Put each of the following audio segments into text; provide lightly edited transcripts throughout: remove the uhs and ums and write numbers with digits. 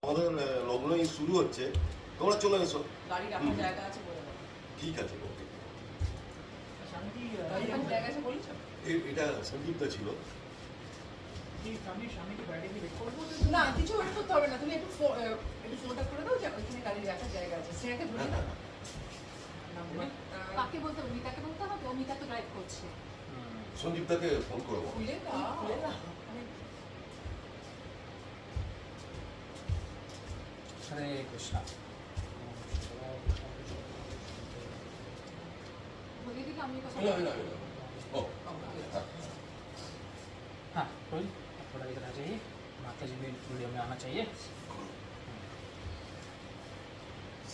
আমাদের লগ্ন শুরু হচ্ছে, তোমরা চলে এসো। গাড়ি রাখার জায়গা আছে বলে দাও। ঠিক আছে, ওকে। গাড়ি রাখার জায়গা আছে বলেছো? এটা সঞ্জীবদা ছিল। না, কিছু ওয়েট করতে হবে না, তুমি একটু ফোনটা করে দাও যে ওইখানে গাড়ি রাখার জায়গা আছে। সেটাকে বলে দাও। কাকে বলতে হবে? মিতাকে বলতে হবে? ও মিতা তো ড্রাইভ করছে। সঞ্জীবদাকে ফোন করবো। খুলে দাও, খুলে দাও। हरे कृष्णा। বলে দিলে আমি কথা ও, हाँ कोई थोड़ा इधर आ जाइए, माता जी भी वीडियो में आना चाहिए।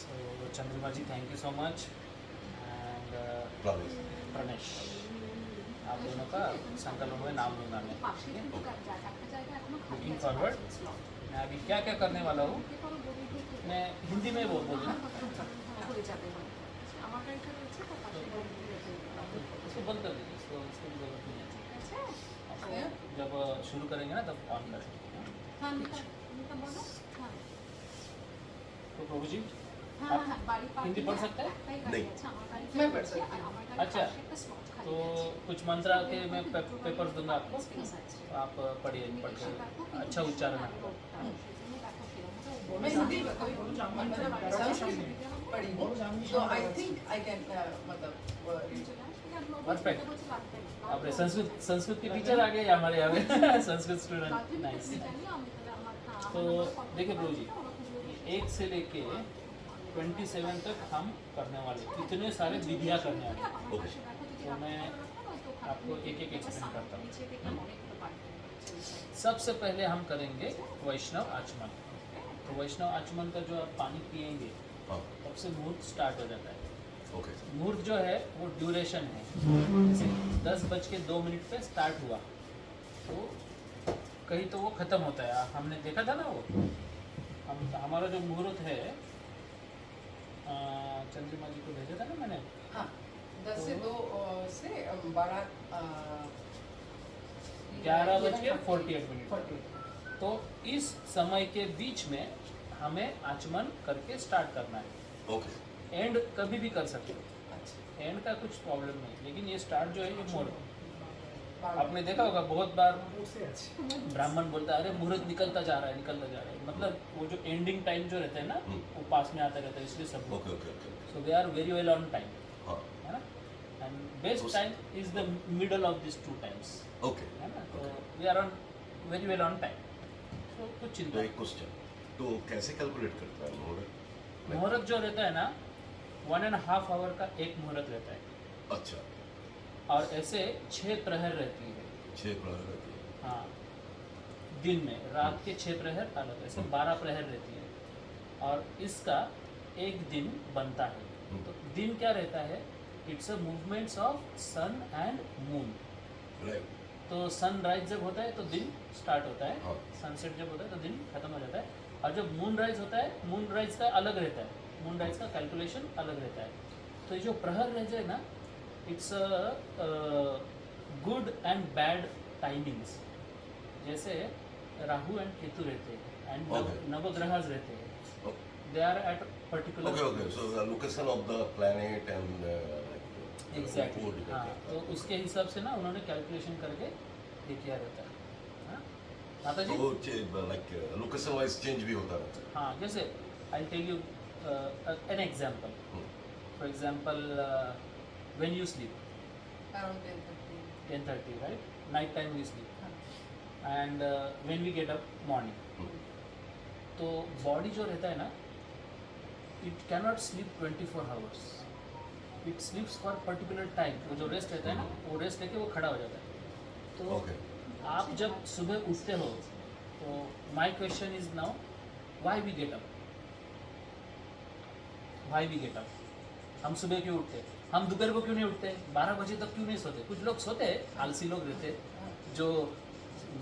So Chandrama ji thank you so much and Pranesh, आप दोनों का संकल्प में नाम लूँगा मैं। পাশে কিন্তু একটা জায়গা এখনো খালি Looking আছে। forward। मैं अभी क्या क्या करने वाला हूँ, मैं हिंदी में बोल दूँ হয়ে যাবে। আমার গাড়িটা রয়েছে তার পাশে গাড়ি রয়েছে। इसको बंद कर दीजिए, इसको जरूरत नहीं है। আছে? आपको जब शुरू करेंगे ना तब ऑन कर सकते हैं। হ্যাঁ মিতা, মিতা বলো। হ্যাঁ तो प्रभु जी হ্যাঁ হ্যাঁ, বাড়ি পার্কিং हिंदी पढ़ सकते हैं? একটাই গাড়ি আছে, আমার গাড়ি मैं पढ़ আছে, सकती আর हूँ। আমার গাড়ির अच्छा, পাশে একটা slot খালি तो আছে। कुछ मंत्रा के मैं पेपर्स दूंगा आपको, Space আছে। तो आप पढ़िए, पढ़ এসে দেখো, के কিন্তু अच्छा उच्चारण ভীষণ आपका। ভালো। সেজন্য দেখো সেরকম मैं हिंदी पढ़ी हूँ, तो आई थिंक आई कैन मतलब परफेक्ट। आप संस्कृत के टीचर आ गए हमारे यहाँ पे संस्कृत स्टूडेंट, नाइस। तो देखिए प्रभु जी, 1 से लेके 27 तक हम करने वाले कितने सारे विधियाँ करने वाले, तो मैं आपको एक एक एक्सप्लेन करता हूँ। सबसे पहले हम करेंगे वैष्णव आचमन। तो वैष्णव आचमन का जो आप पानी पिएंगे हाँ, तब से मुहूर्त स्टार्ट हो जाता है। ओके। मुहूर्त जो है वो ड्यूरेशन है, जैसे 10:02 पे स्टार्ट हुआ तो कहीं तो वो ख़त्म होता है, हमने देखा था ना वो। हमारा जो मुहूर्त है चंद्रमा जी को भेजा था ना मैंने। हाँ, 10 से 2 से 12 11:48। तो इस समय के बीच में हमें आचमन करके स्टार्ट करना है। ओके। एंड कभी भी कर सकते हो, अच्छा, एंड का कुछ प्रॉब्लम नहीं, लेकिन ये स्टार्ट जो है ये मोड़, आपने देखा होगा बहुत बार ब्राह्मण बोलता है अरे मुहूर्त निकलता जा रहा है, मतलब वो जो एंडिंग टाइम जो रहता है ना वो पास में आता रहता है, इसलिए सब लोग। Okay okay okay. So they are very well on time, हाँ, है ना। And best time is the middle of this 2 times, okay. है ना। तो we are on very well on time, so कुछ तो चिंता एक क्वेश्चन, तो कैसे कैलकुलेट करता है मुहूर्त? मुहूर्त जो रहता है ना 1.5 आवर का एक मुहूर्त रहता है, अच्छा, और ऐसे 6 प्रहर रहती है। 6 प्रहर रहती है। हाँ, दिन में रात के 6 प्रहर अलग, ऐसे 12 प्रहर रहती है, और इसका एक दिन बनता है। तो दिन क्या रहता है, it's a movements of sun and moon. Right. तो सनराइज जब होता है तो दिन स्टार्ट होता है, हाँ। सनसेट जब होता है तो दिन खत्म हो जाता है, और जब मून राइज होता है, मून राइज का अलग रहता है, मून राइज का कैलकुलेशन अलग रहता है। तो ये जो प्रहर रह जाए ना, it's a good and bad timings, जैसे राहु एंड केतु रहते हैं एंड Okay. नवग्रहस रहते हैं, they are at particular. Okay okay, so the location of the planet and exactly, हाँ, तो उसके हिसाब से ना उन्होंने कैलकुलेशन करके ये किया रहता है, हाँ माता जी। तो लाइक लोकेशन वाइज चेंज भी होता रहता है। हाँ, जैसे I tell you an example, for example when you sleep around 10:30। 10:30, right, night time we sleep, and when we get up morning, तो बॉडी जो रहता है ना, it cannot sleep 24 hours, it sleeps for particular time. वो जो rest रहता है ना, वो रेस्ट लेके वो खड़ा हो जाता है। तो ओके। आप जब सुबह उठते हो, तो my question is now, why we get up, हम सुबह क्यों उठते, हम दोपहर को क्यों नहीं उठते, 12 बजे तक क्यों नहीं सोते। कुछ लोग सोते हैं, आलसी लोग रहते हैं, जो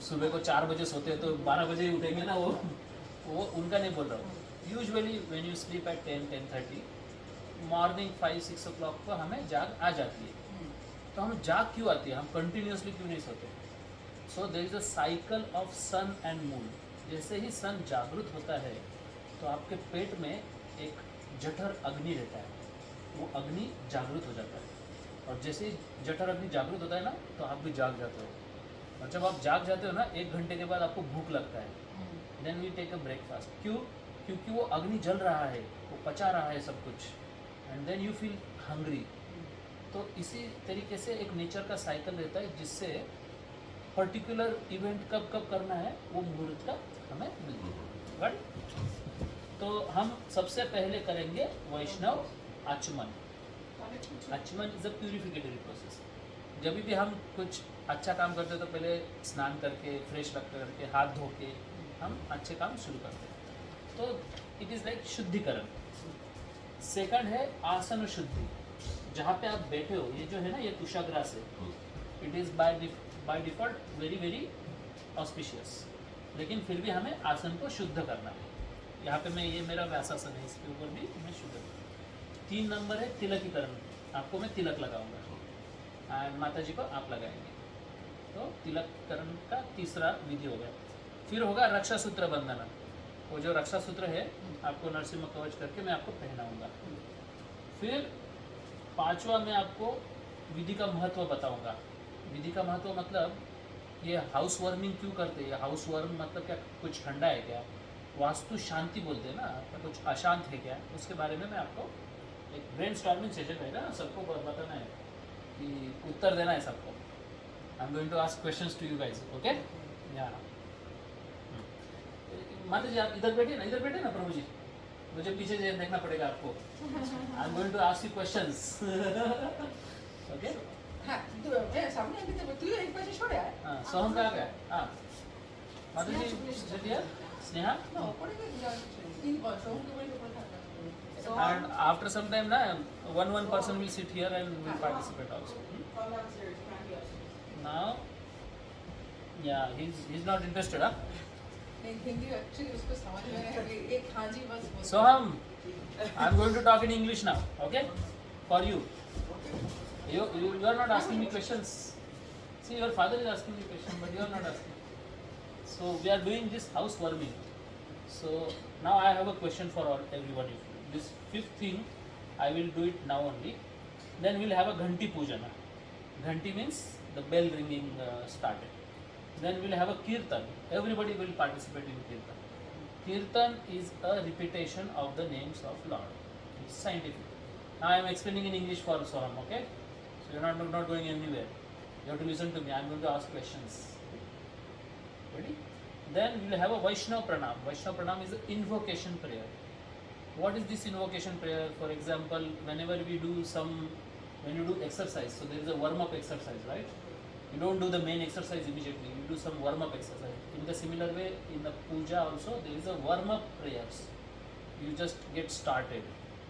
सुबह को 4 बजे सोते हैं तो 12 बजे ही उठेंगे ना, वो उनका नहीं बोल रहा हूँ। Usually when you sleep at 10-10:30, morning 5-6 o'clock को हमें जाग आ जाती है। तो हम जाग क्यों आती है, हम कंटिन्यूसली क्यों नहीं सोते। So there is a cycle of sun and moon, जैसे ही सन जागृत होता है तो आपके पेट में एक जठर अग्नि रहता है, वो अग्नि जागृत हो जाता है, और जैसे ही जठर अग्नि जागृत होता है ना तो आप भी जाग जाते हो, और जब आप जाग जाते हो ना 1 घंटे के बाद आपको भूख लगता है, then we take a breakfast. क्यों? क्योंकि वो अग्नि जल रहा है, वो पचा रहा है सब कुछ, and then you feel hungry. तो इसी तरीके से एक नेचर का साइकिल रहता है जिससे पर्टिकुलर इवेंट कब कब करना है वो मुहूर्त का हमें मिलता है, राइट? तो हम सबसे पहले करेंगे वैष्णव आचमन। आचमन इज अ प्यूरिफिकेटरी प्रोसेस। जब भी हम कुछ अच्छा काम करते हैं तो पहले स्नान करके फ्रेश रख करके हाथ धो के हम अच्छे काम शुरू करते हैं, तो इट इज़ लाइक शुद्धिकरण। सेकंड है आसन शुद्धि, जहाँ पे आप बैठे हो, ये जो है ना ये कुशाग्रास है, it is by default very very auspicious, लेकिन फिर भी हमें आसन को शुद्ध करना है। यहाँ पे मैं, ये मेरा व्यासासन है, इसके ऊपर भी मैं शुद्ध करूँ। 3 नंबर है तिलकीकरण, आपको मैं तिलक लगाऊंगा एंड माता जी को आप लगाएंगे, तो तिलककरण का तीसरा विधि हो गया। फिर होगा रक्षा सूत्र बंधन, वो जो रक्षा सूत्र है आपको नरसिंह कवच करके मैं आपको पहनाऊंगा। फिर 5वां मैं आपको विधि का महत्व बताऊंगा। विधि का महत्व मतलब ये हाउस वार्मिंग क्यों करते हैं, हाउस वार्म मतलब क्या, कुछ ठंडा है क्या, वास्तु शांति बोलते हैं ना, तो कुछ अशांत है क्या, उसके बारे में मैं आपको एक ब्रेन स्टॉर्मिंग सेशन है ना, सबको बताना है कि उत्तर देना है सबको। I am going to ask questions to you guys, okay? या माता जी आप इधर बैठे ना प्रभु जी, मुझे पीछे देखना पड़ेगा आपको। I am going to ask you questions, okay? हाँ, सामने अभी तक तू एक बार छोड़ा है। हाँ, सोहम कहाँ गया? हाँ, माता जी चलिए, स्नेहा। No, पड़ेगा तीन बार शो के बड़े ऊपर था। And after some time ना one person will sit here and will participate also. Now, yeah, he's not interested, huh? नहीं, हिंदी एक्चुअली उसको समझ में नहीं आ रही, एक हाँ जी बस बोल। Soham, I'm going to talk in English now, okay? For you. You are not asking me questions. See, your father is asking me questions, but you are not asking. So we are doing this house warming. So now I have a question for everyone. This 5th thing, I will do it now only. Then we'll have a Ghanti Pujana. Ghanti means the bell ringing started. Then we'll have a Kirtan. Everybody will participate in Kirtan. Kirtan is a repetition of the names of Lord. It's scientific. Now I am explaining in English for Soham, okay? So you're not going anywhere. You have to listen to me. I am going to ask questions. Ready? Then we'll have a Vaishnav Pranam. Vaishnav Pranam is an invocation prayer. What is this invocation prayer? For example, whenever we do when you do exercise, so there is a warm-up exercise, right? You don't do the main exercise immediately. You do some warm-up exercise. In the similar way, in the puja also, there is a warm-up prayers. You just get started.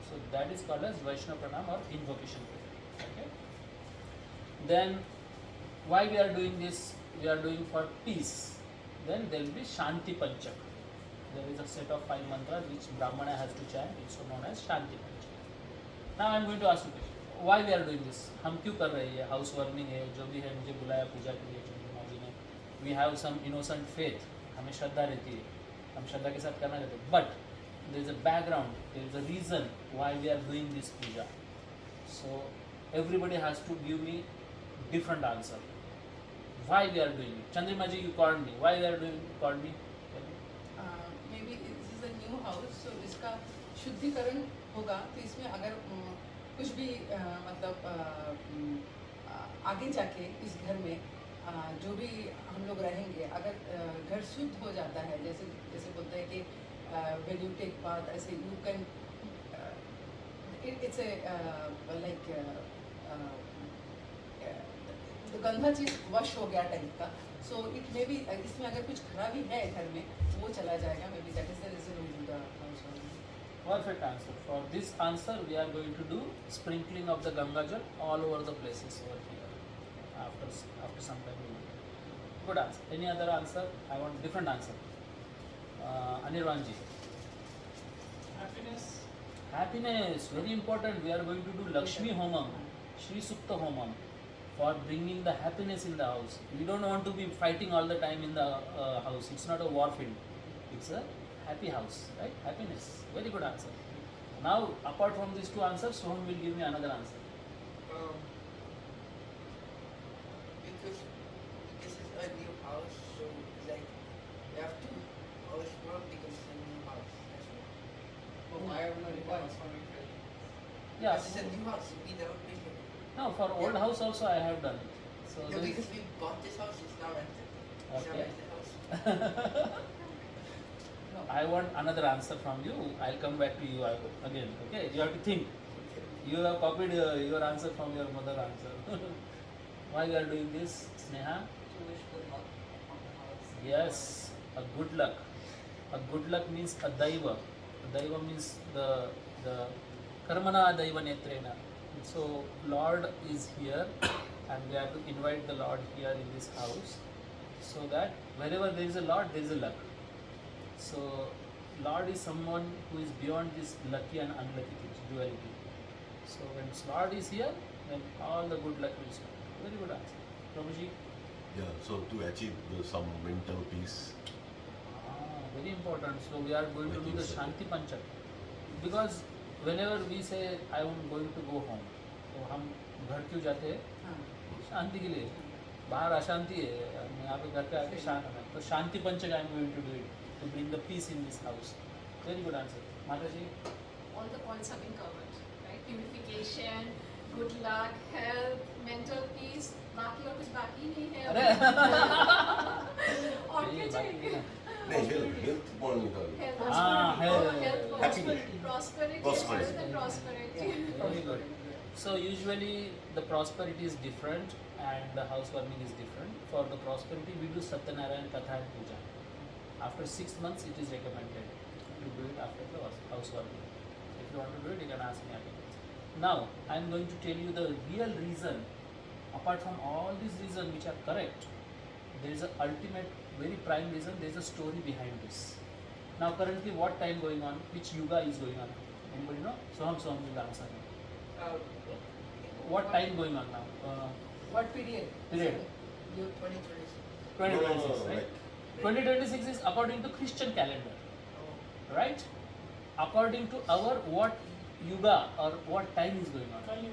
So that is called as Vaishnav Pranam or invocation prayer. Okay. Then, why we are doing this? We are doing for peace. Then there will be Shanti Panchak. There is a set of 5 mantras which Brahmana has to chant. It's known as Shanti Panchak. Now I am going to ask you a question. Why we are doing this? हम क्यों कर रहे हैं? House warming है, जो भी है, मुझे बुलाया पूजा के लिए चंद्रमा जी ने. We have some innocent faith. हमें श्रद्धा रहती है, हम श्रद्धा के साथ करना चाहते हैं. But there is a background, there is a reason why we are doing this puja. So everybody has to give me different answer. Why we are doing it? Chandrima ji, you called me. Why we are doing? Called me. Maybe this is a new house, so इसका शुद्धिकरण होगा, तो इसमें अगर कुछ भी मतलब आगे जाके इस घर में जो भी हम लोग रहेंगे, अगर घर शुद्ध हो जाता है, जैसे बोलते हैं कि when you take bath, ऐसे you can it's a like तो गंदा चीज वश हो गया टाइप का, सो इट मे बी इसमें अगर कुछ खराबी है घर में वो चला जाएगा, maybe that is the reason we do the housewarming. Perfect answer. For this answer, we are going to do sprinkling of the Ganga Jal all over the places over here. After some time, we will do. Good answer. Any other answer? I want different answer. Anirvan ji. Happiness. Very important. We are going to do Lakshmi Homam, Shri Sukta Homam, for bringing the happiness in the house. We don't want to be fighting all the time in the house. It's not a war field. It's a happy house, right? Happiness. Very good answer. Now, apart from these two answers, Soham will give me another answer. Because this is a new house, so like we have to house more because it's a new house. That's why. वो आया उन्होंने requires for me Yeah. This is a new house. We never been here. No, for old house also I have done it. So Yeah, there is- because we bought this house, it's now rented. It's now Okay. rented house. I want another answer from you. I'll come back to you again. Okay, you have to think. You have copied your answer from your mother answer. Why you are doing this, Sneha? To wish good luck on the house. Yes, a good luck. A good luck means a daiva. A daiva means the karmana daiva netrena. So Lord is here, and we have to invite the Lord here in this house, so that wherever there is a Lord, there is a luck. So Lord is someone who is beyond this lucky and unlucky things, duality. So when Lord is here, then all the good luck will start. Very good answer. Prabhuji? Yeah, so to achieve some mental peace. Very important. So we are going to do the Shanti Panchak. Because whenever we say I am going to go home, तो हम घर क्यों जाते हैं? हाँ शांति के लिए. बाहर अशांति है, यहाँ पे घर पे आके शांत है. तो शांति पंचक I am going to do it to bring the peace in this house. Very good answer. Mataji? All the points have been covered, right? Purification, good luck, health, mental peace. बाकी और कुछ बाकी नहीं है. अरे और क्या चाहिए? नहीं, health point नहीं था. Health, Ah, prosperity. health. Prosperity. Prosperity. Prosperity. Health and prosperity. Very good. So usually the prosperity is different and the housewarming is different. For the prosperity we do Satyanarayan Katha and Puja. After 6 months it is recommended to do it after the housewarming. If you want to do it, you can ask me again. Now I am going to tell you the real reason. Apart from all these reasons which are correct, there is a ultimate, very prime reason. There is a story behind this. Now currently what time going on? Which yuga is going on? Anybody know? Soham will answer me. What time going on now? what period Period. Year 2026. 2026, No, right? like 2026 is according to Christian calendar, right? According to our what yuga or what time is going on? Kali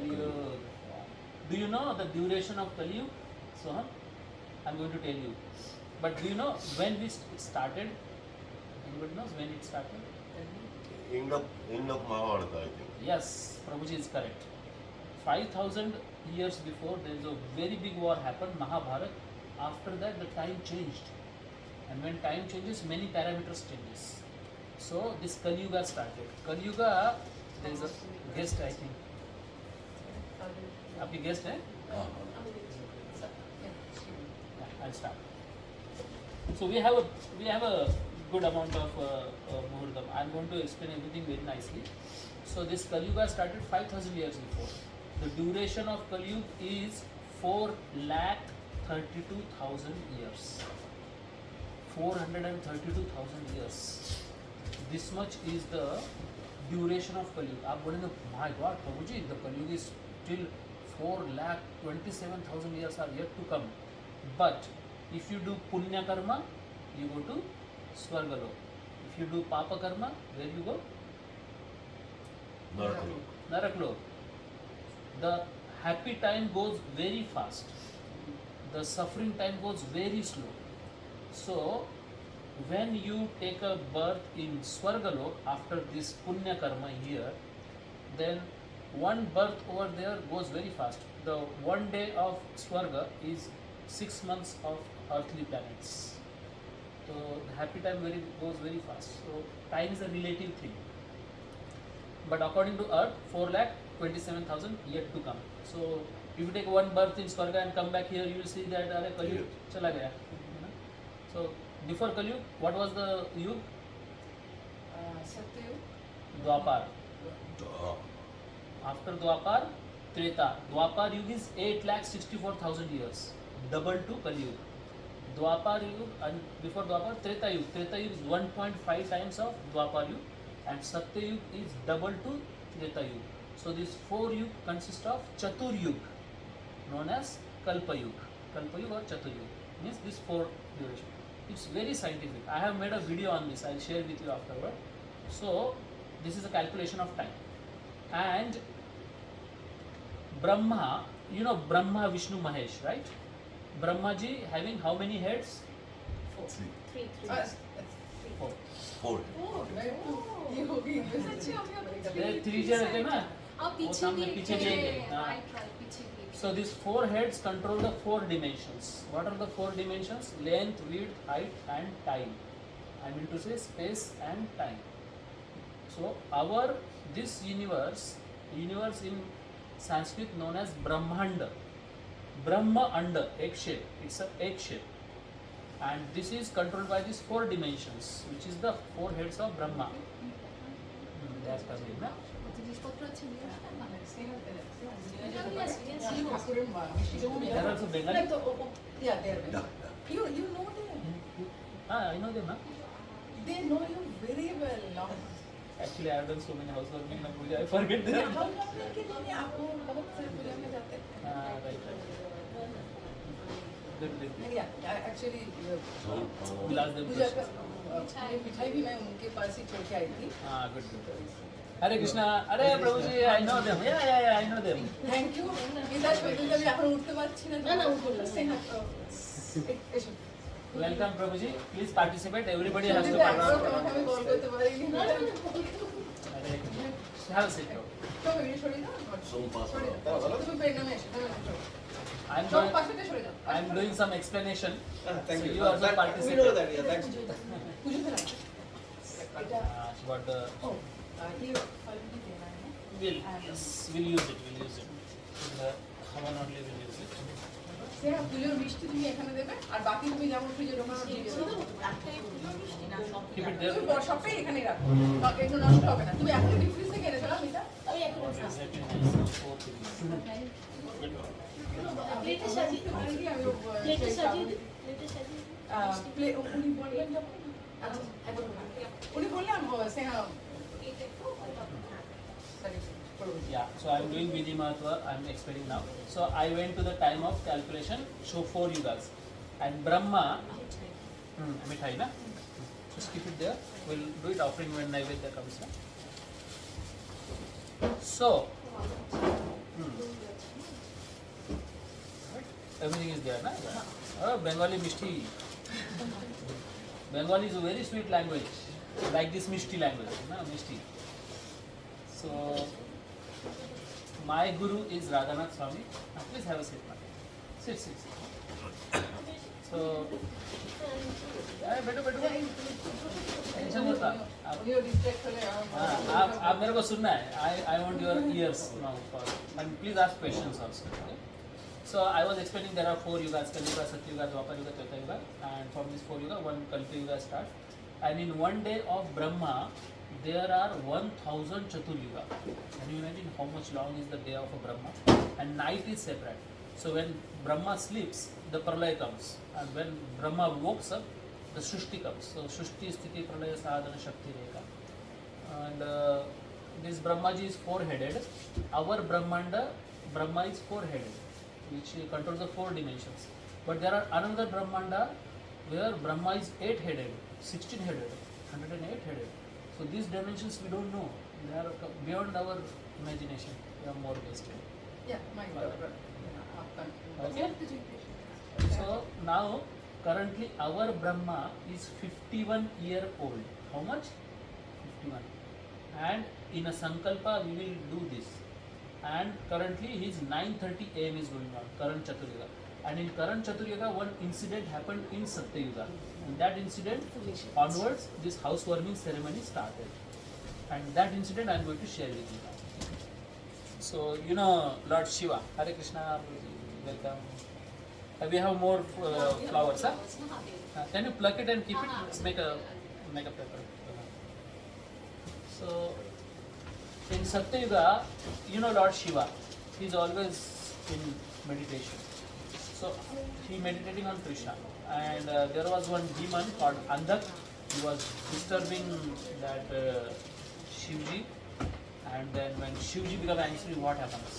Yuga. Do you know the duration of Kali Yuga? Soham? I'm going to tell you. But do you know when it started? Anybody knows when it started? end of Mahabharata, I think. Yes, Prabhuji is correct. 5,000 years before, there is a very big war happened, Mahabharat. After that, the time changed. And when time changes, many parameters changes. So, this Kali Yuga started. Kali Yuga, there is a guest, I think. आपकी guest है? Yeah, I'll start. So we have a good amount of muhurtam. I'm going to explain everything very nicely. So this Kali Yuga started 5,000 years before. The duration of Kali Yuga is 4,32,000 years. 432,000 years. This much is the duration of Kali Yuga. आप बोलेंगे, my God, Prabhuji, the Kali Yuga is still 4,27,000 years are yet to come. But if you do punya karma, you go to Swargalok. If you do papa karma, where you go? Narakalok. Naraklok. The happy time goes very fast. The suffering time goes very slow. So, when you take a birth in Swargalok after this punya karma here, then one birth over there goes very fast. The one day of Swarga is 6 months of earthly planets. So the happy time goes very fast. So time is a relative thing. But according to Earth, 4,27,000 yet to come. So if you take one birth in Swarga and come back here, you will see that Are Kali Yuga chala gaya. So before Kali Yuga, what was the Yuga? Satyayug Dwapar. Ah, After Dwapar, Treta. Dwapar Yuga is 8,64,000 years, double to Kali Yuga. Dwapar Yuga and before Dwapar, Treta Yuga. Treta Yuga is 1.5 times of Dwapar Yuga, and Satya Yuga is double to Treta Yuga. So these 4 Yuga consist of Chatur Yuga, known as Kalpa Yuga. Kalpa Yuga or Chatur Yuga means this 4 duration. It's very scientific. I have made a video on this. I'll share with you afterward. So this is a calculation of time. And Brahma, you know Brahma, Vishnu, Mahesh, right? Brahma ji having how many heads? Three. Three. Four. Four. Oh, ये होगी सच्ची अभी अभी There three जन रहते हैं ना? और वो पीछे सामने भी पीछे भी थे, एक है, हाँ। right, पीछे भी एक। So these four heads control the four dimensions. What are the four dimensions? Length, width, height, and time. I mean to say space and time. So our this universe in Sanskrit known as Brahmanda. Brahma under egg shape. It's a egg shape. And this is controlled by these four dimensions, which is the four heads of Brahma. That's coming, na? জিনিসপত্র আছে নিয়ে আসবেন না? ঠাকুরের মিষ্টি They are also Bengali. Yeah, they are Yeah, Bengali. You know them. Ah, I know them, huh? They know you very well now. Actually, I have done so many housework in Puja, I forget them. How long के लिए आपको बहुत सारे पूजा में जाते हैं? Ah, right. Good. Yeah, actually So, We'll ask them पूजा का questions. मिठाई भी मैं उनके पास ही छोड़ के आई थी. Ah, good. Hare Krishna. Hare Prabhuji, I know them. Yeah, I know them. Thank you. Either শরীরে আমি এখন উঠতে পারছি না. না, উঠবো না। এসো. Welcome Prabhuji. Please participate. Everybody has to তোমাকে participate. আমি কল করতে পারিনি. Hare Krishna. Have a seat. তো আমি সরে দাও. Some pass সরে around. দাও. তুমি পেন নামে এসো. I'm সব doing, পাশে সরে যাও. I'm doing some explanation. Thank So you. you also That- participate. We know that, yeah, thanks. পুজোতে না. এটা About the ও ये फल भी देना है. we'll use it. In the Havan only we'll use it. সে পুজোর মিষ্টি তুমি এখানে দেবে আর বাকি তুমি যেমন ফ্রিজে ঢোকানো দিয়ে দেবে. Keep it তুমি there. সবটাই এখানেই রাখো. এগুলো নষ্ট হবে না. তুমি এখন ডিপ ফ্রিজ থেকে এনেছো না Mita? Exactly nice. Four things. প্লেটে সাজিয়ে দেবো। আমি কি আমি প্লেটে সাজিয়ে দিই, প্লেটে সাজিয়ে দিই। উনি বললেন যখন আচ্ছা, এখন উনি বললেন স্নেহা এটা একটু সরি করবো. Yeah, so I'm doing Vidhi Mahatva, I'm explaining now. So I went to the time of calculation, show 4 yugas. And Brahma, mithai na? Just keep it there. We'll do it offering when Naivedya comes. Na? So, everything is there, na? Oh, Bengali Mishti. Bengali is a very sweet language, like this Mishti language, na? Mishti. So, my guru is Radhanath Swami. Please have a seat, man. Sit. So, बैठो tension मत लो. उन्हीं distract होले हाँ, आप मेरे को सुनना है. I want your ears now for, and please ask questions also. Okay? So I was explaining there are 4 yugas: Kali Yuga, Satya Yuga, Dwapar Yuga, Treta Yuga, and from these 4 yuga, one Kalki Yuga starts. And in one day of Brahma, there are 1000 Chatur Yuga. Can you imagine how much long is the day of a Brahma? And night is separate. So when Brahma sleeps, the Pralaya comes. And when Brahma wakes up, the Shushti comes. So Shushti, Sthiti, Pralaya, Sadhana, Shakti, Rekha. And this Brahmaji is 4-headed. Our Brahmanda, Brahma is 4-headed, which controls the 4 dimensions. But there are another Brahmanda where Brahma is 8-headed, 16-headed, 108-headed. So these dimensions we don't know. They are beyond our imagination. We are more wasted. या my God आपका Okay? So now currently our Brahma is 51 year old. How much? 51. And in a Sankalpa we will do this. And currently his 9:30 AM is going on, current Chaturyuga. And in current Chaturyuga one incident happened in Satyayuga. And that incident onwards this housewarming ceremony started. And that incident I am going to share with you now. So you know Lord Shiva, Hare Krishna, welcome. We have more flowers, huh? Can you pluck it and keep it? Make a paper. So in Satyayuga, you know Lord Shiva, he is always in meditation. So he meditating on Krishna, and there was one demon called Andhak. He was disturbing that Shivji, and then when Shivji becomes angry, what happens?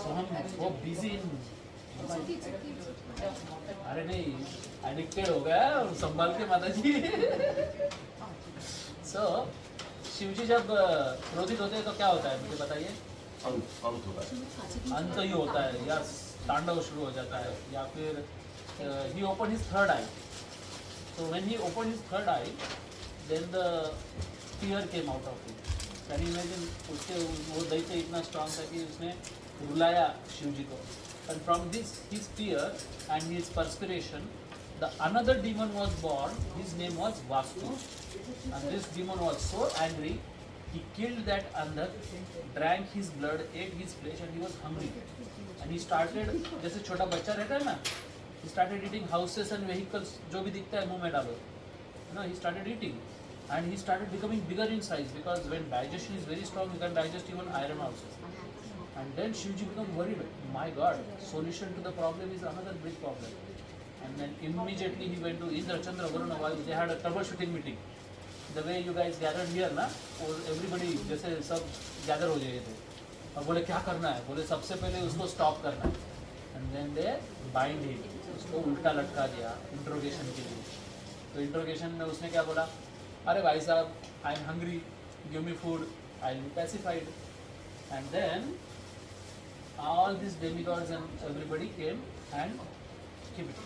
So I'm so busy in अरे नहीं, addicted हो गया, संभाल के माता जी। सो शिवजी जब क्रोधित होते हैं तो क्या होता है, मुझे बताइए। अंत होता है। अंत ही होता है, या तांडव शुरू हो जाता है, या फिर he opened his third eye. So when he opened his third eye, then the fear came out of him. Can you imagine? उसके वो दैत्य इतना strong था कि उसने रुलाया शिव जी को. And from this his fear and his perspiration, the another demon was born. His name was Vastu. And this demon was so angry, he killed that Andhar, drank his blood, ate his flesh, and he was hungry. And he started, जैसे छोटा बच्चा रहता है ना, he started eating houses and vehicles, जो भी दिखता है मुंह में डालो. You know, he started eating, and he started becoming bigger in size, because when digestion is very strong, you can digest even iron also. And then Shivji became worried. My God, solution to the problem is another big problem. And then immediately he went to Indra, Chandra, Varuna, Vayu. They had a troubleshooting meeting. The way you guys gathered here ना, और everybody जैसे सब gather हो जाए थे, और बोले क्या करना है, बोले सबसे पहले उसको stop करना है. And then they bind him, उसको उल्टा लटका दिया interrogation के लिए. तो interrogation में उसने क्या बोला, अरे भाई साहब, I am hungry, give me food, I will be pacified. And then all these demigods and everybody came and kept it.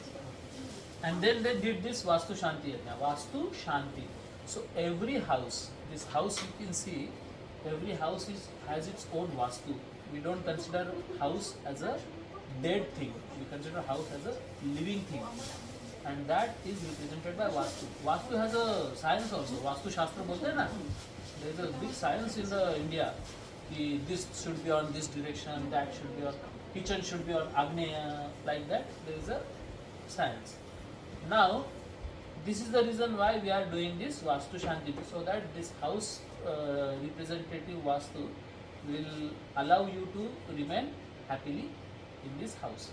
And then they did this Vastu Shanti Yajna. Vastu Shanti. So every house, this house you can see, every house has its own Vastu. We don't consider house as a dead thing. We consider house as a living thing. And that is represented by Vastu. Vastu has a science also. Vastu Shastra bolte hai na? There is a big science in the India. Ki this should be on this direction, that should be on, kitchen should be on Agneya, like that. There is a science. Now, this is the reason why we are doing this Vastu Shanti, so that this house representative Vastu will allow you to remain happily in this house.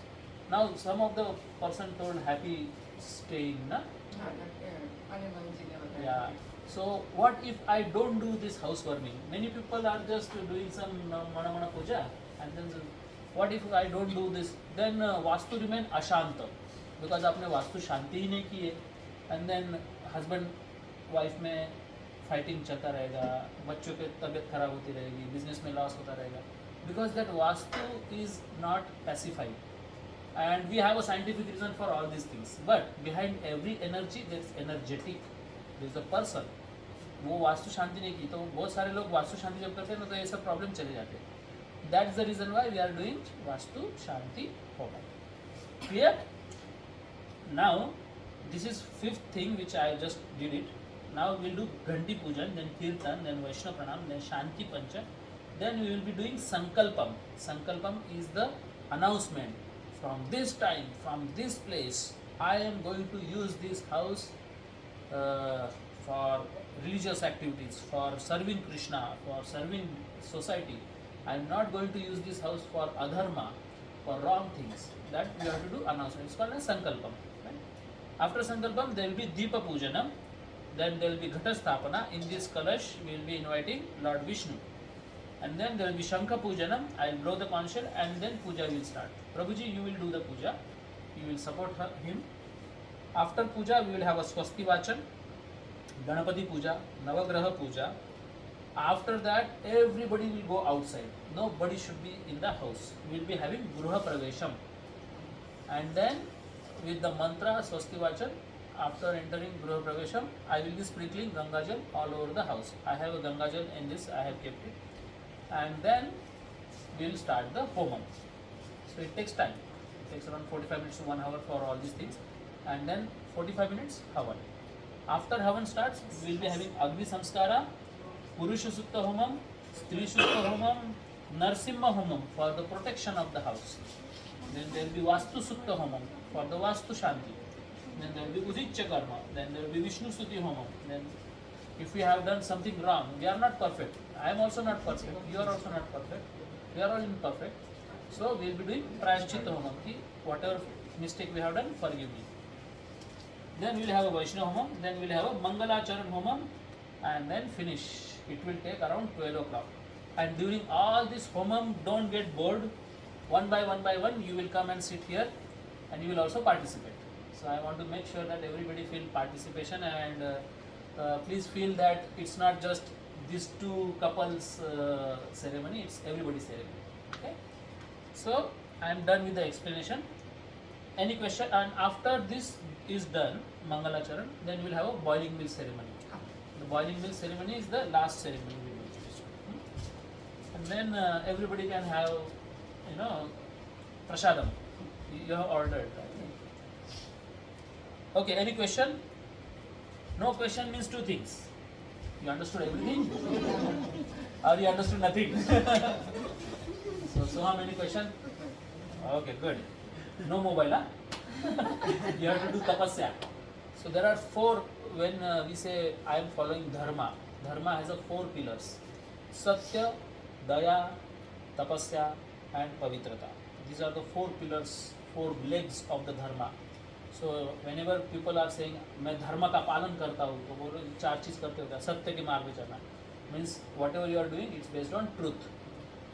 Now, some of the person told happy staying, na? Hanuman ji ने बताया. Yeah. So, what if I don't do this housewarming? Many people are just doing some mana puja, and then what if I don't do this? Then Vastu remain Ashanta, because आपने वास्तु शांति ही नहीं की है. And then husband wife में fighting चलता रहेगा, बच्चों के तबीयत खराब होती रहेगी, business में loss होता रहेगा, because that vastu is not pacified. And we have a scientific reason for all these things, but behind every energy there is energetic, there is a person. वो वास्तु शांति नहीं की, तो बहुत सारे लोग वास्तु शांति जब करते हैं ना, तो ये सब प्रॉब्लम चले जाते हैं. That's the reason why we are doing vastu शांति होगा. Clear? Now, this is fifth thing which I just did it. Now we will do Ghanti Pujan, then Kirtan, then Vaishnava Pranam, then Shanti Pancha. Then we will be doing Sankalpam. Sankalpam is the announcement. From this time, from this place, I am going to use this house for religious activities, for serving Krishna, for serving society. I am not going to use this house for adharma, for wrong things. That we have to do announcement. It's called as Sankalpam. Right? After Sankalpam, there will be Deepa Pujanam. Then there will be Ghata Sthapana. In this Kalash, we will be inviting Lord Vishnu. And then there will be Shankha Pujanam. I will blow the conch shell, and then puja will start. Prabhuji, you will do the puja. You will support him. After puja, we will have a Swasti Vachan, Ganapati Puja, Navagraha Puja. After that, everybody will go outside. Nobody should be in the house. We will be having Gruha Pravesham. And then, with the mantra Swasti Vachan, after entering Gruha Pravesham, I will be sprinkling Gangajal all over the house. I have a Gangajal in this, I have kept it. And then, we will start the Homam. So it takes time. It takes around 45 minutes to 1 hour for all these things. And then 45 minutes Havan. After Havan starts, we will be having Agni Samskara, Purusha Sukta Homam, Stri Sukta Homam, Narsimha Homam for the protection of the house. Then there will be Vastu Sukta Homam for the Vastu Shanti. Then there will be Udicca Karma. Then there will be Vishnu Stuti Homam. Then if we have done something wrong, we are not perfect. I am also not perfect. You are also not perfect. We are all imperfect. So we will be doing Prayashchitta Homam. Whatever mistake we have done, forgive me. Then we will have a Vaishnava Homam. Then we will have a Mangalacharan Homam. And then finish. It will take around 12 o'clock. And during all this Homam, don't get bored. one by one you will come and sit here and you will also participate. So I want to make sure that everybody feel participation, and please feel that it's not just these two couples ceremony, it's everybody's ceremony. Okay, so I am done with the explanation. Any question? And after this is done, Mangalacharan, then we will have a boiling milk ceremony. The boiling milk ceremony is the last ceremony we will do. And then everybody can have, you know, prasadam. You have ordered, right? Okay, any question? No question means two things. You understood everything? Or you understood nothing? So how many questions? Okay, good. No mobile, huh? You have to do tapasya. So there are four, when we say I am following dharma, dharma has a four pillars: satya, daya, tapasya and pavitrata. These are the four pillars, four legs of the dharma. So whenever people are saying मैं धर्म का पालन करता हूँ, तो बोलो चार चीज़ करते हो क्या? सत्य के मार्ग में चलना, means whatever you are doing, it's based on truth.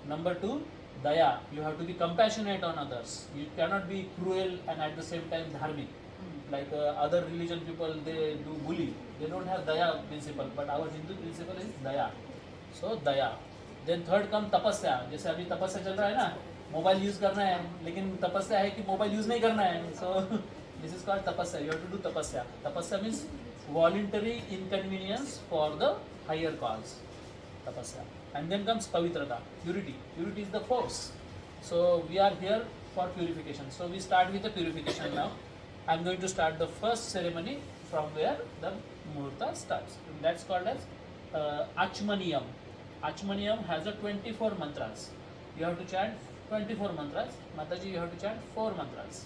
Number two, daya. You have to be compassionate on others. You cannot be cruel and at the same time dharmic. Like other religion people, they do bully. They don't have daya principle, but our Hindu principle is daya. So daya. Then third come tapasya. जैसे अभी तपस्या चल रहा है ना, mobile use करना है, लेकिन तपस्या है कि मोबाइल यूज नहीं करना है. So this is called tapasya. You have to do tapasya. Tapasya means voluntary inconvenience for the higher cause. Tapasya. And then comes pavitrata, purity. Purity is the force. So we are here for purification. So we start with the purification now. I am going to start the first ceremony from where the muhurta starts. And that's called as Achmaniyam. Achmaniyam has a 24 mantras. You have to chant 24 mantras. Mataji, you have to chant 4 mantras.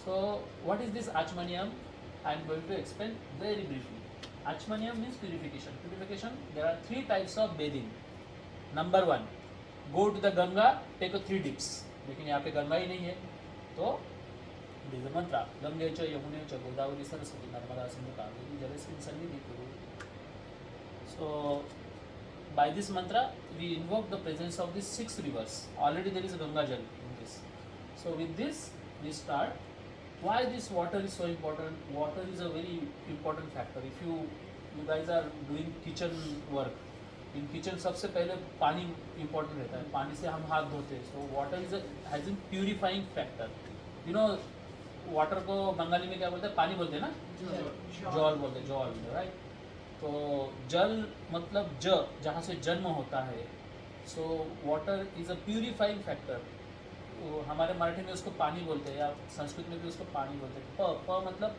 So what is this Achmaniyam? I am going to explain very briefly. Achmaniyam means purification. Purification, there are 3 types of bathing. Number 1, go to the Ganga, take a 3 dips. लेकिन यहाँ पे गंगा ही नहीं है, तो there is a mantra, Gange च यमुने च गोदावरी सरस्वती नर्मदा सिंधु कावेरी जलेस्मिन् सन्निधिं कुरु. So by this mantra we invoke the presence of these 6 rivers. Already there is a Ganga Jal in this. So with this we start. Why this water is so important? Water is a very important factor. If you guys are doing kitchen work, in kitchen सबसे पहले पानी important रहता है. पानी से हम हाथ धोते हैं. So water is has a purifying factor. You know water को बंगाली में क्या बोलते हैं? पानी बोलते हैं ना? जल बोलते हैं, जल, right? तो जल मतलब जहाँ से जन्म होता है. So water is a purifying factor. हमारे मराठी में उसको पानी बोलते हैं, या संस्कृत में भी उसको पानी बोलते हैं. प मतलब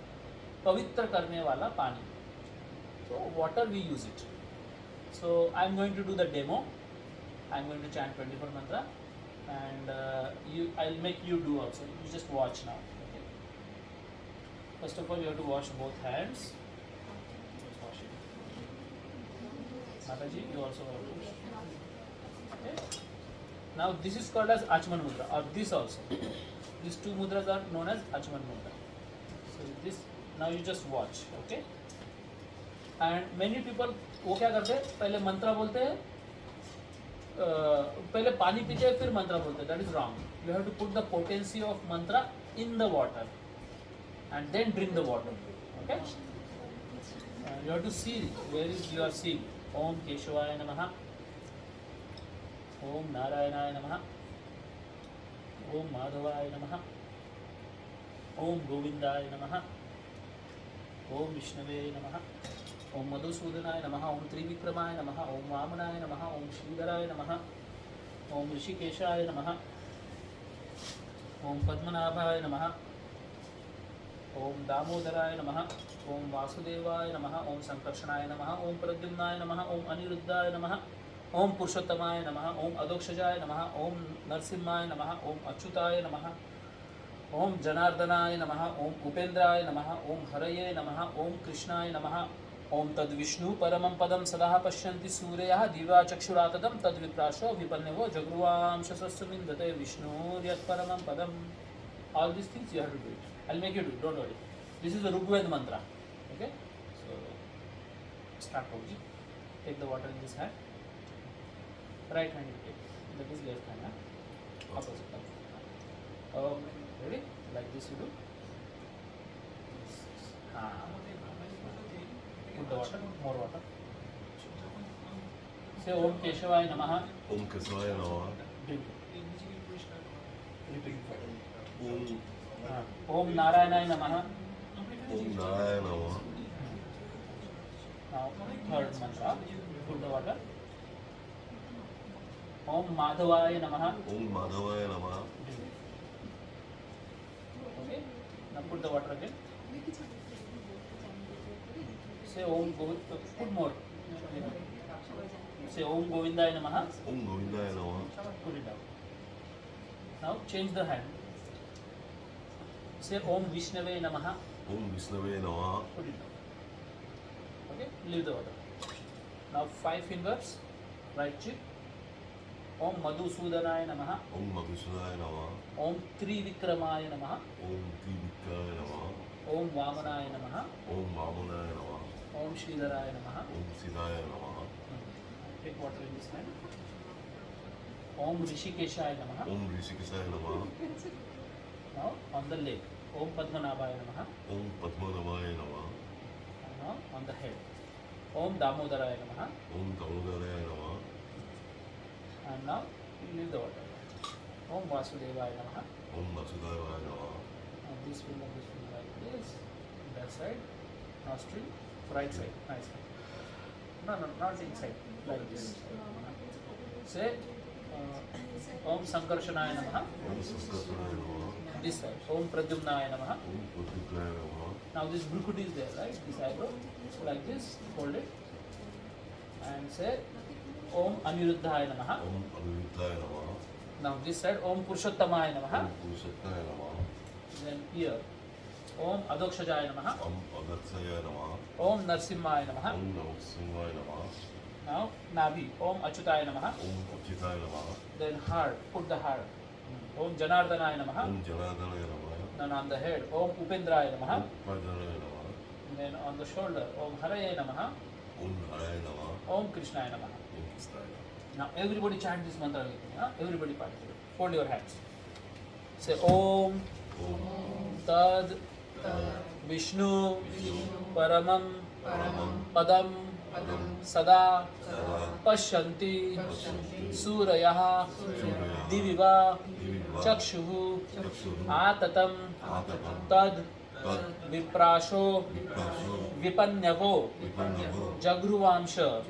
पवित्र करने वाला पानी. So water we use it. So I am going to do the demo. I am going to chant 24 mantra, and I'll make you do also. You just watch now. Okay. First of all, you have to wash both hands. Just wash it. Mataji, you also have to wash. Okay. Now this is called as Achman Mudra, or this also. These 2 mudras are known as Achman Mudra. So this, now you just watch, okay? And many people वो क्या करते हैं? पहले मंत्र बोलते हैं, पहले पानी पीते हैं फिर मंत्र बोलते हैं. That is wrong. You have to put the potency of mantra in the water and then drink the water. Okay? You have to see where is you are seeing. Om Keshwaya Namaha. Om Narayanaय Namaha. Om Madhavaya Namaha. Om Govindaय Namaha. Om Vishnave Namaha. Om Madhusudanaय Namaha. Om Trivikramaय Namaha. Om Vamanaय Namaha. Om Sridharaय Namaha. Om Rishikeshaय Namaha. Om Padmanabhaय Namaha. Om Damodaraय Namaha. Om Vasudevaय Namaha. Om Sankarshanaय Namaha. Om Pradyumnaय Namaha. Om Aniruddhaय Namaha. ओम पुरुषोत्तमाय नमः. ओम अधोक्षजाय नमः. ओम नरसिम्हाय नमः. ओम अच्युताय नमः. ओम जनार्दनाय नमः. ओम उपेन्द्राय नमः. ओम हरये नमः. ओम कृष्णाय नमः. ओम तद्विष्णु परमं पदं सदा पश्यन्ति सूर्यः दिव्याचक्षुराततं तद्विप्राशो विपन्नवो जगृवांशसस्य विन्दते विष्णुर्यत्परमं पदम्. All these things you have to do it. I'll make you do it, don't worry. This is the Rigveda mantra. Okay? So start, Prabhuji. Take the water in this hand. Right hand you take. That is left hand. Opposite. Ready? Like this you do. Put the water, more water. Say Om Keshavaya Namaha. Om Kesavaya Namaha. Drink. Repeat. Om Om Narayanaya Namaha. Om Narayana Namaha. Now third mantra. Put the water. Om Madhavaya Namaha. Om Madhavaya Namaha. Drink. Okay. Now put the water again. Say Om Govind. Put more. Say Om Govindaya Namaha. Om Govindaya Namaha. Put it down. Now change the hand. Say Om Vishnave Namaha. Om Vishnave Namaha. Put it down. Okay, leave the water. Now 5 fingers, right cheek. Om Madhusudanaya Namaha. Om Madhusudaya Namaha. Om Trivikramaya Namaha. Om Trivikraya Namaha. Om Vamanaya Namaha. Om Vamanaya Namaha. Om Sridharaya Namaha. Om Siddhaya Namaha. Take water in this hand. Om Rishikeshaya Namaha. Om Rishikeshaya Namaha. Now on the leg. Om Padmanabhaya Namaha. Om Padmanabhaya Namaha. And now on the head. Om Damodaraya Namaha. Om Damodaraya Namaha. And now you leave the water. Om Vasudevaya Namaha. Om Vasudevaya Namaha. And this finger like this. That side. Nostril. Right side. Nice. No, not inside. Like this. Say Om Sankarshanaya Namaha. Om Sankarshanaya Namaha. This side. Om Pradyumnaya Namaha. Om Pradyumnaya Namaha. Now this Brukut is there, right? This eyebrow. Like this. Hold it. And say Om Aniruddhaya Namaha. Om Aniruddhaya Namaha. Now this side Om Purushottamaya Namaha. Om Purushottaya Namaha. Then here Om Adokshajaya Namaha. Om Agatsaya Namaha. Om Narsimhaya Namaha. Om Namasimhaya Namaha. Now Nabi. Om Achyutaya Namaha. Om Achyutaya Namaha. Then heart. Put the heart. Om Janardanaya Namaha. Om Janardanaya Namaha. Then on the head Om Upendraya Namaha. Om Upajanaya Namaha. Then on the shoulder Om Haraye Namaha. Om Haraya Namaha. Om Krishnaya Namaha. Om Krishnaya Namaha. Now everybody chant this mantra with me. Huh? Everybody participate. Hold your hands. Say Om Om Tad Vishnu Paramam Padam Sada Pashyanti Surayah Diviva Chakshuhu Atatam Tad Viprasho Vipanyavo Jagruvamsha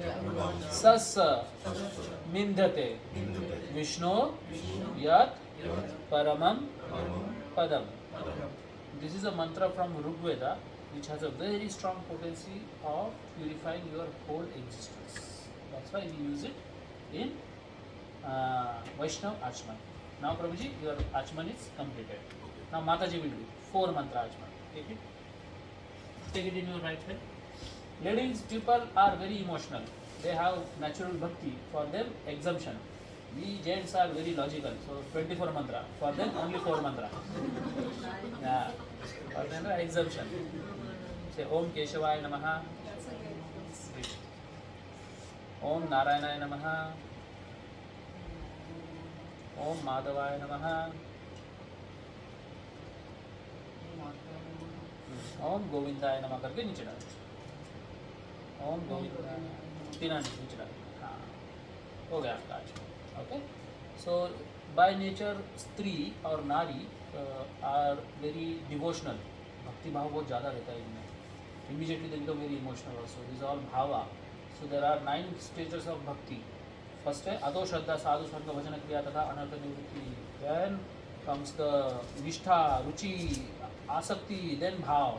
Sassa Mindhate Vishnu Yat Paramam Padam. This is a mantra from Rigveda which has a very strong potency of purifying your whole existence. That's why we use it in Vaishnav Achman. Now Prabhuji, your Achman is completed. Now Mataji will do 4 mantra Achman. Take it. Take it in your right hand. Ladies, people are very emotional. They have natural bhakti. For them, exemption. We gents are very logical. So 24 mantra. For them, only 4 mantra. Yeah. For them, exemption. Say Om Keshavaya Namaha. That's a good one. Om Narayanaya Namaha. Om Madhavaya Namaha. Om Govindaya Namaha करके नीचे डाल. Om Govindaya. तीना नीचे डाल. हाँ. हो गया आपका आज. Okay. So by nature स्त्री और नारी are very devotional. भक्ति भाव बहुत ज़्यादा रहता है इनमें. Immediately they become very emotional also. These are all bhava. So there are 9 stages of bhakti. First है अदो श्रद्धा साधु संग भजन क्रिया तथा अनर्थ निवृत्ति. Then comes the निष्ठा रुचि आसक्ति, then भाव.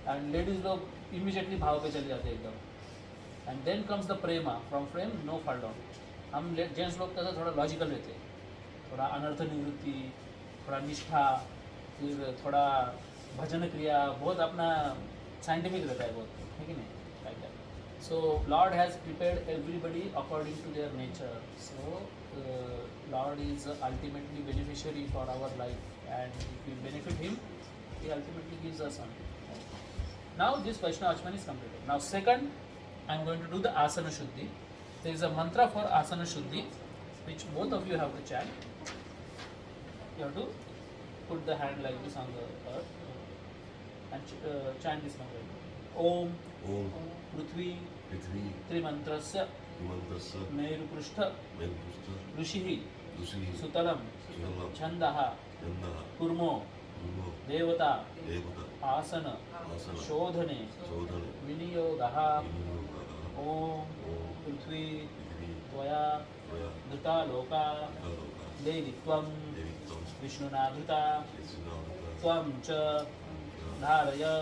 And ladies लोग immediately भाव पे चले जाते हैं एकदम. And then comes the prema. From frame no fall down. हम जेंट्स लोग कैसा थोड़ा लॉजिकल रहते हैं. थोड़ा अनर्थ निवृत्ति, थोड़ा निष्ठा, फिर थोड़ा भजन क्रिया, बहुत अपना साइंटिफिक रहता है बहुत, है कि नहीं? Like that. So Lord has prepared everybody according to their nature. So Lord is ultimately beneficiary for our life, and if we benefit Him, He ultimately gives us something. Now this Vaishnava Achman is completed. Now second, I am going to do the Asana Shuddhi. There is a mantra for Asana Shuddhi, which both of you have to chant. You have to put the hand like this on the earth and chant this mantra. Om Om Prithvi Prithvi Trimantrasya Himantasya Meruprushta Melpusta Rishihi Dusi Sutalam Sunalam Chandaha Yandaha Kurmo Guru Devata Devata Asana Asana Shodhane Sodhane Viniyogaha Vinyogaha Om Om Prithvi Prithvi Tvaya Tvaya Dhruta Loka Kaloka Devi Tvam Devittam Vishnuna Dhruta Yasudavata Tvam Cha Dharaya Dharya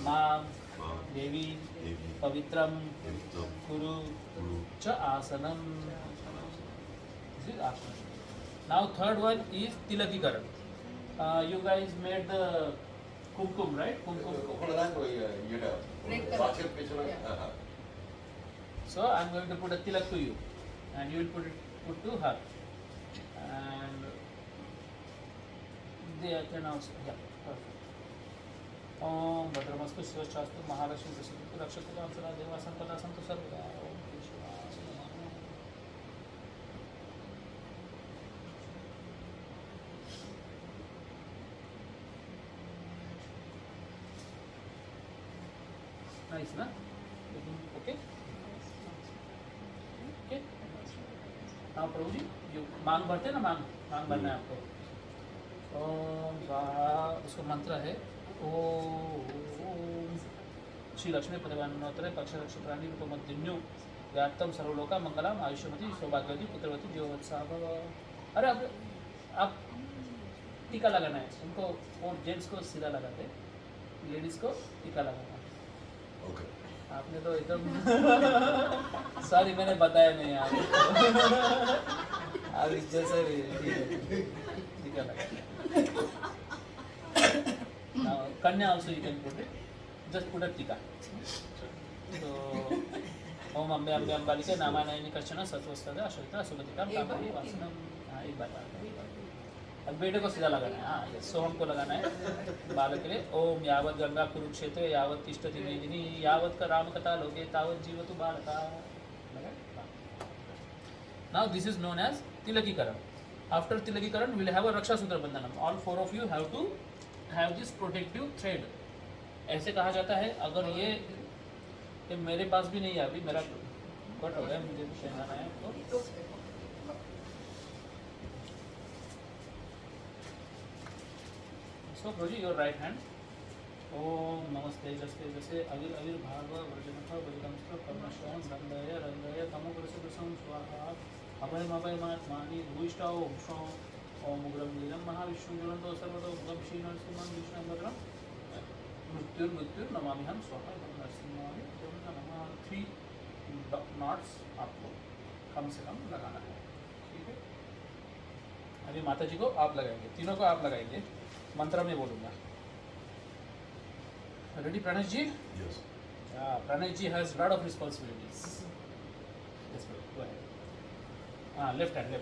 Mam Mam Devi Devi Pavitram Devittam Kuru Guru Cha Asanam. This is asana. Now third one is Tilakikaran. You guys made the kumkum, right? Kumkum. Red color. Yeah. So I'm going to put a tilak to you, and you will put to her, and they can also, yeah, perfect. Om Bhadramastu Shivachastu Mahalakshmi Prasiddhi Rakshatu Kamsara Deva Sankata Santu Sarvada. Om Krishna Namaha. Nice, na? Okay? Okay? Now प्रभु जी जो मांग भरते हैं ना, मांग भरना है आपको. ओम स्वाहा, उसका मंत्र है ओम श्री लक्ष्मी पदवान्नोत्तरे पक्ष नक्षत्राणि रूपमद्दिन्यो व्याप्तम सर्वलोका मंगलम आयुष्यमती सौभाग्यवती पुत्रवती जीववत्सा भव. अरे आप टीका लगाना है उनको, और जेंट्स को सीधा लगाते हैं, लेडीज को टीका लगाना है. Okay. आपने तो एकदम सॉरी मैंने बताया नहीं आपको. आप इस जैसे टीका लगा. Now, Kanya also you can put it. Just put a tika. So, Om Ambe Ambe Ambalike Namanayani Kachana Satvastada Ashita Sugatikam Kamari Vasanam. हाँ एक बार. अब बेटे को सीधा लगाना है. हाँ ये सोहम को लगाना है बालक के लिए. ओम यावत गंगा कुरुक्षेत्र यावत तिष्ठति मेदिनी यावत का राम कथा लोके तावत जीवतु बालका. Now this is known as Tilakikaran. After Tilakikaran, we will have a Raksha Sutra Bandhanam. All four of you have to have this protective thread. ऐसे कहा जाता है अगर ये मेरे पास भी नहीं है अभी, मेरा कट हो गया, मुझे भी पहनाना है आपको. So Prabhuji, your right hand. Om Namaste Jaste Jase Avir Avir Bhava Vrajamata Vajramstra Karmasham Randaya Randaya Tamokrasam Swaha Abhay Mabhay Matmani Bhuishta Om Shom Om Ugram Niram Mahavishnu Jalanto Sarvata Ugam Shri Narsimhan Vishnu Bhadram Mrityur Mrityur Namamiham Swaha Narsimhani Jamna Nama. 3 knots आपको कम से कम लगाना है. ठीक है. अभी माता जी को आप लगाएंगे, तीनों को आप लगाएंगे. मंत्र में बोलूंगा. Ready, Pranesh ji? Yes. Yeah, Pranesh ji has lot of responsibilities. Yes, go ahead. Left hand.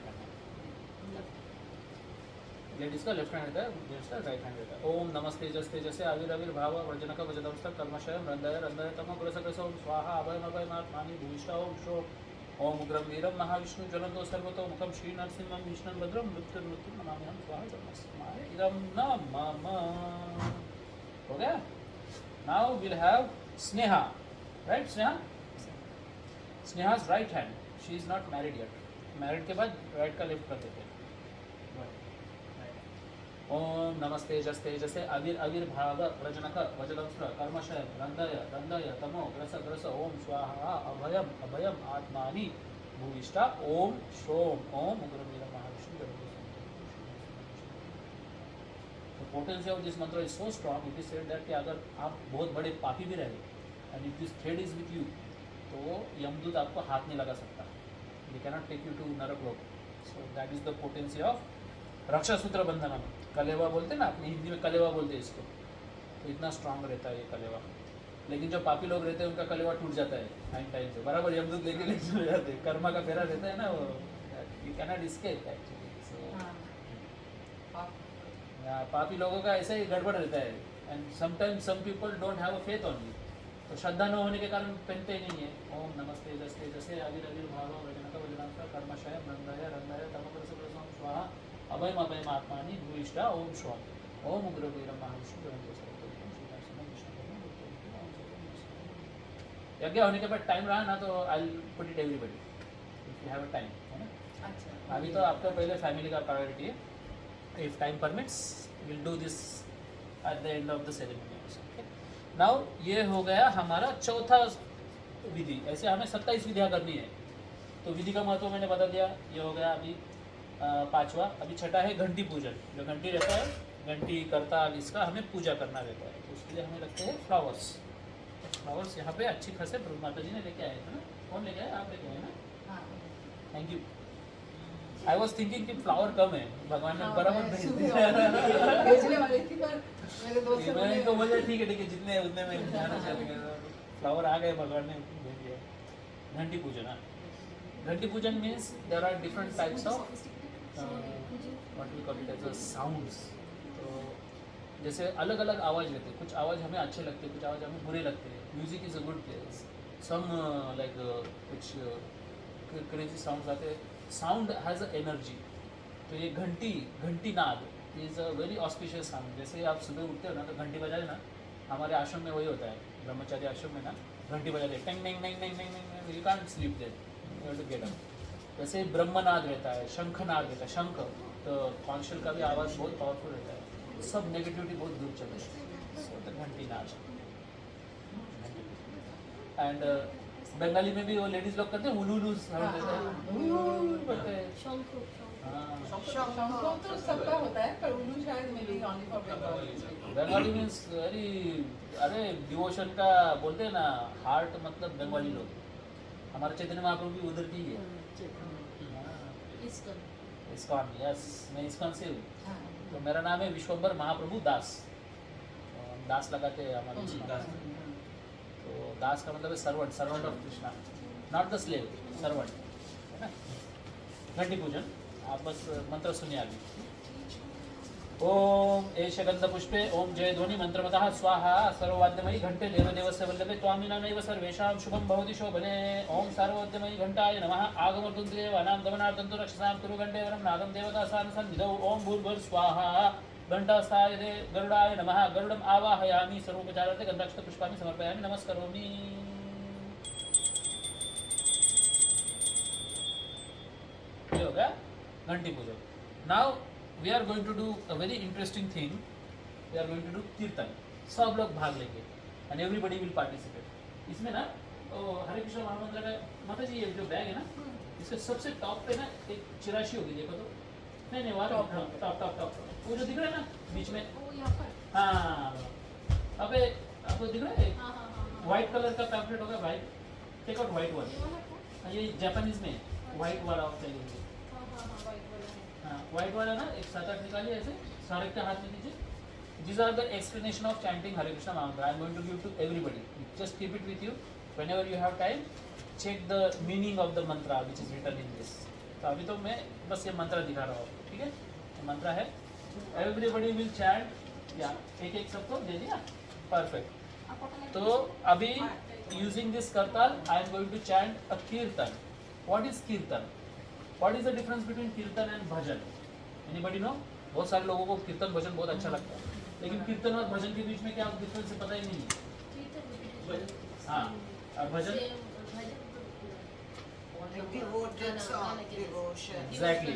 Ladies का left hand रहता है, जेंट्स का right hand रहता है. ओम नमस्ते जस्ते जैसे आविर आविर भाव वर्जनक वजदंस्तक कर्मशयम रंदय रंदय तमो ग्रसग्रस ओम स्वाहा अभय मभय मात्मानि भूषा ओम शो ओम उग्रम वीरम महाविष्णु ज्वलंतो सर्वतो मुखम श्री नरसिंहम विष्णु भद्रम मृत्युर मृत्यु नमामि हम स्वाहा जन्मस्माय इदम नमः. हो गया. Now we'll have Sneha, right? Sneha's right hand. She is not married yet. Married के बाद right का left कर देते हैं. ओम नमस्ते जस्ते जैसे अविर अविर भाव प्रजनक वजदंस्त्र कर्मशय रंदय रंदय तमो ग्रस ग्रस ओम स्वाहा अभयम अभयम आत्मानि भूविष्टा ओम श्रोम ओम उग्रवीर Mahavishnu. The potency of this mantra is so strong. It is said that कि अगर आप बहुत बड़े पापी भी रहे and if this thread is with you, तो यमदूत आपको हाथ नहीं लगा सकता. They cannot take you to नरक लोक. So that is the potency of रक्षा सूत्र बंधनम. कलेवा बोलते हैं ना, अपनी हिंदी में कलेवा बोलते हैं इसको. तो इतना स्ट्रांग रहता है ये कलेवा. लेकिन जो पापी लोग रहते हैं उनका कलेवा टूट जाता है टाइम से. बराबर यमदूत लेके चले जाते हैं. कर्मा का फेरा रहता है ना वो. You cannot escape actually. So पापी लोगों का ऐसा ही गड़बड़ रहता है. And sometimes some people don't have a faith on you. तो श्रद्धा न होने के कारण पहनते ही नहीं है. ओम नमस्ते जस्ते जैसे अविर अविर भाव वजनक वजनांसा कर्मशय रंदय रंदय तमोग्रस स्वाहा अभयम अभयम आत्मानि भूयिष्ठा ओम श्वम ओम उग्रवीरम महाविष्णु यज्ञ होने के बाद टाइम रहा ना तो I put it everybody if you have a time, है ना? अच्छा अभी तो आपका पहले फैमिली का प्रायोरिटी है. If time permits will do this eight the end of the ceremony. Okay, now ये हो गया हमारा चौथा विधि. ऐसे हमें 27 विधियाँ करनी है. तो विधि का महत्व मैंने बता दिया. ये हो गया अभी पांचवा. अभी छठा है घंटी पूजन. जो घंटी रहता है, घंटी करताल, इसका हमें पूजा करना रहता है. तो उसके लिए हमें लगते हैं फ्लावर्स. फ्लावर्स यहाँ पे अच्छी खासे प्रभु माता जी ने लेके आए थे ना. कौन लेके आए? आप लेके आए ना. हाँ thank you. I was thinking कि फ्लावर कम है, भगवान ने हाँ, बराबर मैं भेज सुबह दिया. भेजने वाली थी पर मेरे दोस्त ने मैंने बोले- तो बोला ठीक है जितने उतने में जाना चाहिए. फ्लावर आ गए, भगवान ने भेज दिया. घंटी पूजन. हाँ, घंटी पूजन means there are different types of what we call it as sounds. तो जैसे अलग अलग आवाज़ रहते हैं. कुछ आवाज़ हमें अच्छे लगते हैं, कुछ आवाज़ हमें बुरे लगते हैं. Music is a good place. Some like कुछ क्रेजी साउंड्स आते हैं. Sound has a energy. तो ये घंटी नाद is a very auspicious sound. जैसे आप सुबह उठते हो ना तो घंटी बजाए ना. हमारे आश्रम में वही होता है, ब्रह्मचारी आश्रम में ना घंटी बजाते टेंग टेंग टेंग टेंग टेंग टेंग. You can't sleep there, you have to get up. वैसे ब्रह्मनाद रहता है, शंखनाद रहता है. शंख तो कॉन्शियल का भी आवाज़ बहुत पावरफुल रहता है. सब नेगेटिविटी बहुत दूर चले जाती है. सो द घंटी नाच. एंड बंगाली में भी वो लेडीज लोग करते हैं उलूलू साउंड देते हैं. उलूलू करते हैं. हाँ, शंखो तो सबका होता है पर उल्लू शायद may be only for Bengali. Bengali means very, अरे डिवोशन का बोलते हैं ना, हार्ट मतलब बंगाली लोग. हमारे चैतन्य महाप्रभु भी उधर की ही है. इस्कॉन. यस, मैं इस्कॉन से हूँ. हाँ तो मेरा नाम है विश्वम्बर महाप्रभु दास. तो हम दास लगाते हैं हमारे इसमें. तो दास का मतलब है servant, servant of Krishna, not the slave, servant, है ना. घंटी पूजन. आप बस मंत्र सुनिए अभी. ओम एष गंधपुष्पे ओम जय ध्वनि मंत्रमतः स्वाहा. सर्ववाद्यमयी घंटे देवदेवस्य वल्लभे त्वामिनानैव सर्वेषां शुभं भवति शोभने. ओम सर्ववाद्यमयी घंटाय नमः. आगमर्तुं देवानां दमनार्थं तु रक्षसां कुरु घंटे वरं नादं देवदासान् सन्निधौ. ओम भूर्भुवः स्वाहा. घंटास्थाय गरुडाय नमः. गरुडम् आवाहयामि. सर्वोपचारार्थे गन्धाक्षतपुष्पाणि समर्पयामि. नमस्करोमि. ये हो गया घंटी पूजन. Now we are going to do a very interesting thing. We are going to do kirtan. सब लोग भाग लेंगे एंड एवरीबडी विल पार्टिसिपेट. इसमें ना हरे कृष्ण महामंत्र का माता जी ये जो बैग है ना, इसके सबसे टॉप पे ना एक 84 होगी. देखो तो नहीं वहाँ टॉप टॉप टॉप टॉप वो जो दिख रहा है ना बीच में. हाँ, अबे आपको दिख रहा है व्हाइट कलर का पैम्पलेट होगा. White, take out white one. ये जापानीज में व्हाइट वाला आप चाहिए. हाँ, व्हाइट वाला ना एक 7-8 निकालिए ऐसे सारे के हाथ में दीजिए. These are the explanation of chanting Hare Krishna Mantra. I am going to give to everybody. Just keep it with you. Whenever you have time, check the meaning of the mantra which is written in this. तो अभी तो मैं बस ये मंत्र दिखा रहा हूँ आपको. ठीक है, ये मंत्र है. Everybody will chant. या एक एक सबको दे दिया. Perfect. तो अभी using this kartal, I am going to chant a kirtan. What is kirtan? What is the difference between kirtan and bhajan? Anybody know? बहुत सारे लोगों को कीर्तन भजन बहुत अच्छा लगता है, लेकिन कीर्तन और भजन के बीच में क्या डिफरेंस है पता ही नहीं है. हाँ, और भजन Devoted song, devotion. Exactly.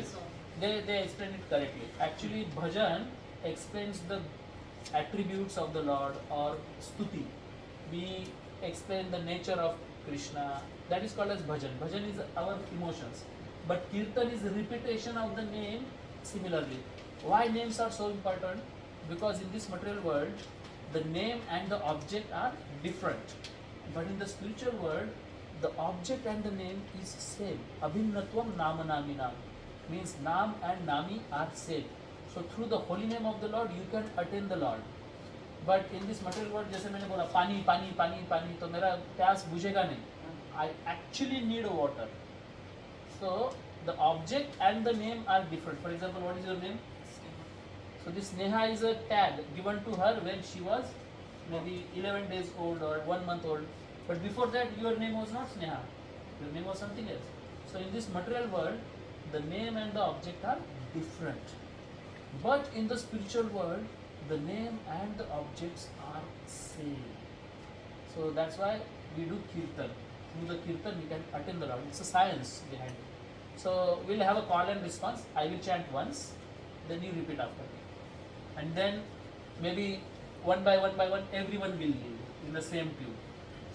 They explain it correctly. Actually, bhajan explains the attributes of the Lord or stuti. We explain the nature of Krishna. That is called as bhajan. Bhajan is our emotions. But kirtan is repetition of the name similarly. Why names are so important? Because in this material world, the name and the object are different. But in the spiritual world, the object and the name is same. Abhinnatvam nama naminam means nam and nami are same. So through the holy name of the Lord, you can attain the Lord. But in this material world, जैसे मैंने बोला पानी पानी पानी पानी, तो मेरा प्यास बुझेगा नहीं. I actually need a water. So the object and the name are different. For example, what is your name? So this Neha is a tag given to her when she was maybe 11 days old or 1 month old. But before that, your name was not Sneha. Your name was something else. So in this material world, the name and the object are different. But in the spiritual world, the name and the objects are same. So that's why we do kirtan. Through the kirtan, we can attain the Lord. It's a science behind it. So we'll have a call and response. I will chant once, then you repeat after me. And then maybe one by one, everyone will lead in the same tune.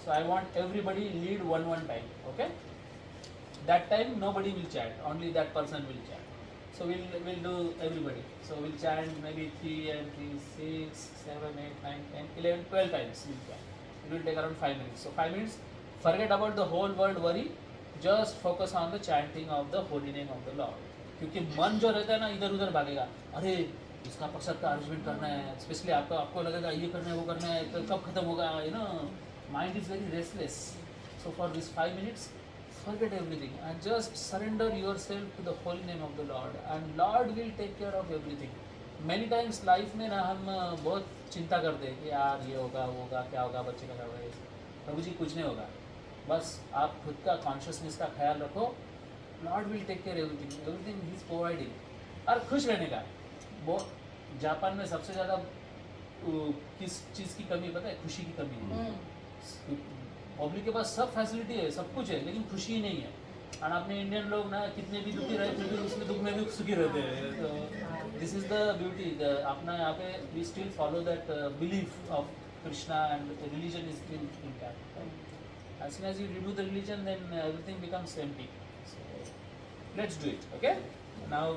So I want everybody lead one time. Okay? That time nobody will chant. Only that person will chant. So we'll do everybody. So we'll chant maybe 3 and 3, 6, 7, 8, 9, 10, 11, 12 times we'll chant. It will take around 5 minutes. So 5 minutes, forget about the whole world worry. Just focus on the chanting of the holy name of the Lord. क्योंकि मन जो रहता है ना इधर उधर भागेगा. अरे इसका प्रसाद का अरेंजमेंट करना है. स्पेशली आपको लगेगा ये करना है वो करना है तो कब खत्म होगा. You know, mind is very restless. So for these 5 minutes, forget everything and just surrender yourself to the holy name of the Lord, and Lord will take care of everything. Many times life में ना हम बहुत चिंता करते हैं कि यार ये होगा वो होगा क्या होगा बच्चे का क्या होगा. प्रभु जी कुछ नहीं होगा. बस आप खुद का कॉन्शियसनेस का ख्याल रखो. Lord will take care everything he is providing. और खुश रहने का. बहुत जापान में सबसे ज़्यादा किस चीज़ की कमी पता है? खुशी की कमी है. पब्लिक के पास सब फैसिलिटी है, सब कुछ है, लेकिन खुशी ही नहीं है. और अपने इंडियन लोग ना कितने भी दुखी रहे फिर भी उसमें दुख में भी सुखी रहते हैं. तो दिस इज द ब्यूटी. अपना यहाँ पे we still follow that belief of Krishna and religion is still intact. As soon as you remove the religion, then everything becomes empty. So let's do it. Okay? Now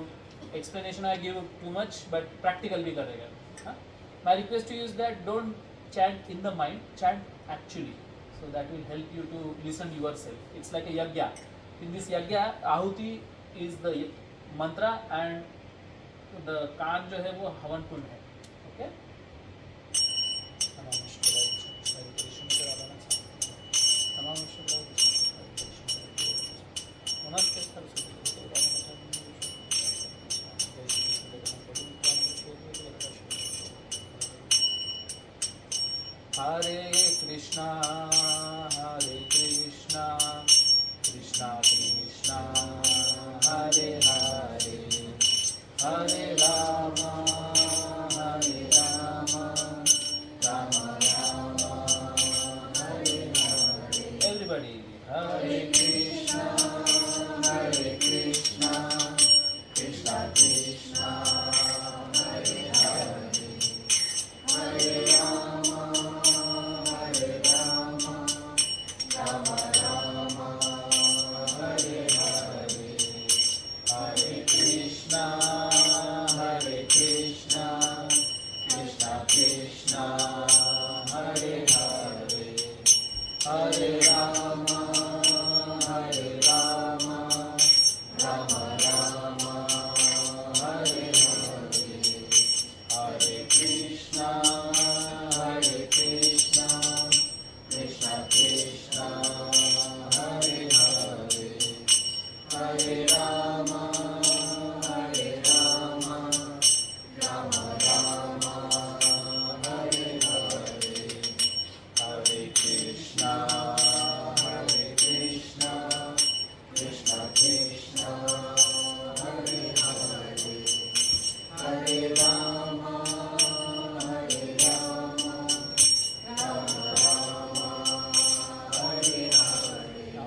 explanation I give too much, but practical भी करेगा. Huh? My request to you is that don't chant in the mind, chant actually. So that will help you to listen yourself. It's like a yagya. In this yagya, ahuti is the mantra and the kaan जो है वो हवन कुंड है. Okay? Hare Krishna, Krishna Krishna, Hare Hare, Hare Rama, Rama Rama, Hare Hare. Everybody, Hare Krishna, Krishna Krishna, Hare Hare, Hare Rama, Rama Rama, Hare Hare, Hare Krishna, Krishna Krishna, Hare Hare, Hare Rama, Rama Rama, Hare Hare, Hare Krishna, Krishna Krishna, Hare Hare, Hare Rama, Rama Rama, Hare Hare, Hare Krishna, Krishna Krishna, Hare Hare, Hare Rama,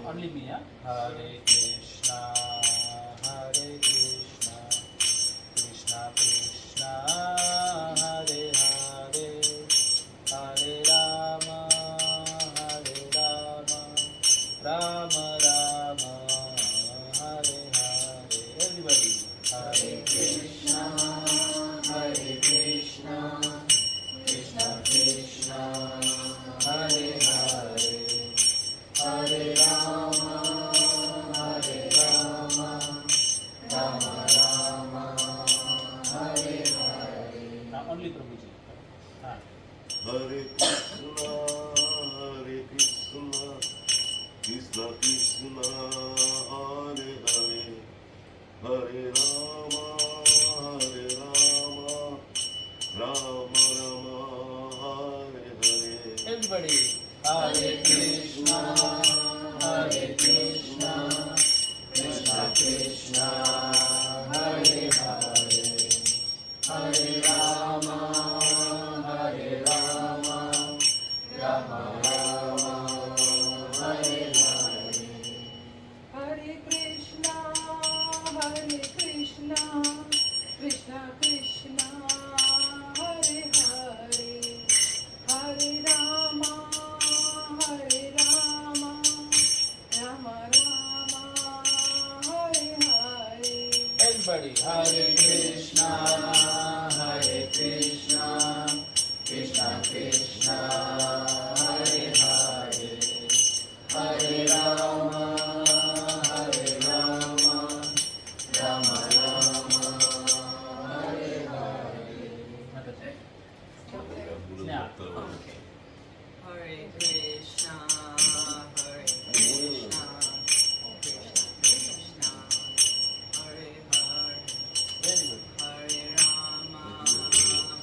only me, yeah? Hare Krishna, Krishna Krishna, Hare Hare, Hare Rama, Rama Rama, Hare Hare. Everybody, Hare Krishna, Krishna Krishna, Hare Hare, Hare Rama, Rama Rama, Hare Hare. Now only Prabhuji. Hare Krishna, Krishna Krishna, Hare Hare, Hare Rama, Rama Rama, Hare Hare. Everybody, Hare Krishna, Krishna Krishna, Hare Hare. Hare Krishna, Hare Krishna, Krishna Krishna, Hare Hare, Hare Rama, Hare Rama, Rama Rama, Hare Hare. Yeah. Okay. Hare Krishna, Hare Krishna, Krishna Krishna, Hare Hare, Very good. Hare Rama,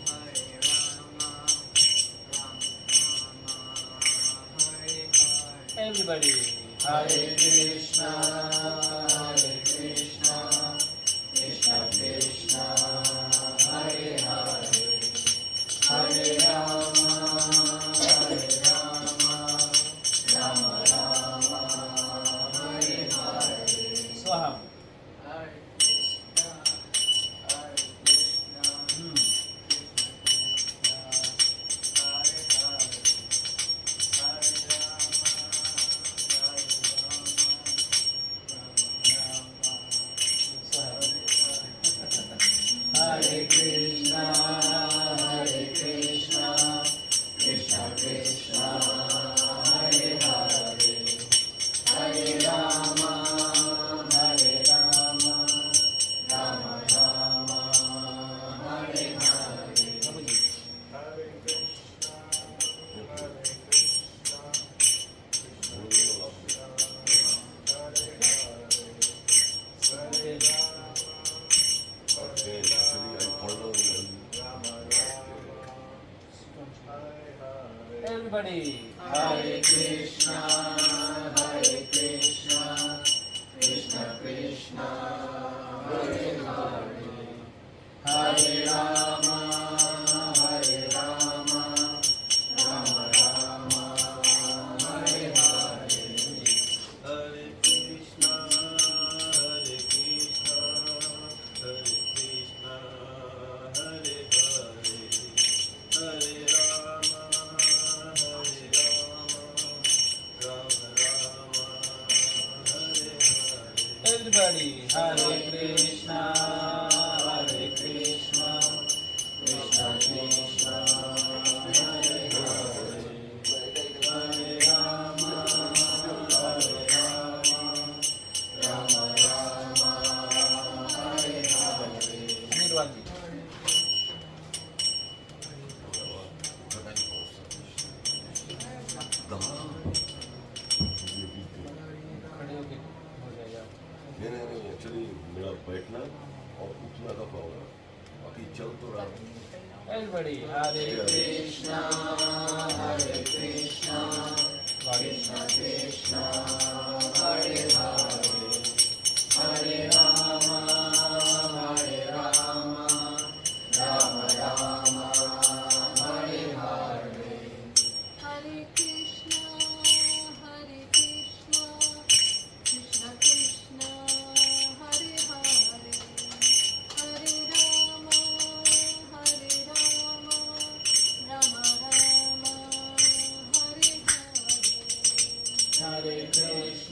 Hare Rama, Rama Rama, Hare Hare. Everybody. Hare Krishna, Hare Krishna, Krishna Krishna, Hare Hare, Hare Rama, Hare Rama, Rama Rama, Hare Hare. Swaham. Hare Krishna, Hare Krishna, Hmm. Krishna Krishna, Hare Hare, Hare Rama, Hare Rama, Rama Rama, Hare Krishna, Hare Krishna, Krishna Krishna, Hare Hare, Hare Rama, Hare Rama, Rama Rama, Hare Hare. Hare Krishna, Hare Krishna, Krishna Krishna, Hare Hare, Hare Rama, Okay, actually I fall down and Rama Rama, Hare Hare. Everybody. Hare Krishna, Hare Krishna, Krishna Krishna, Hare Hare, Hare Rama, Hare Rama, Rama Rama, Hare Hare. Hare Krishna, Hare Krishna, Hare Krishna, Hare Hare, Hare Rama, Hare Rama, Rama Rama, Hare Hare. Everybody. Hare Krishna, Hare Krishna, Krishna Krishna, Hare Hare, Hare Rama, Hare Rama, Rama Rama, Hare Hare. Nirvani. खड़े होके हो जाएगा. नहीं actually मेरा बैठना और उठना का प्रॉब्लम है, बाकी चल तो रहा हूँ. Everybody. Hare Krishna, Hare Krishna, Krishna Krishna, Hare Hare, Hare Rama, Hare Rama, Rama Rama, Hare Hare. Hare Krishna, Hare Krishna, Krishna Krishna, Hare Hare, Hare Rama, Hare Rama, Rama Rama, Hare Hare. Hare Krishna.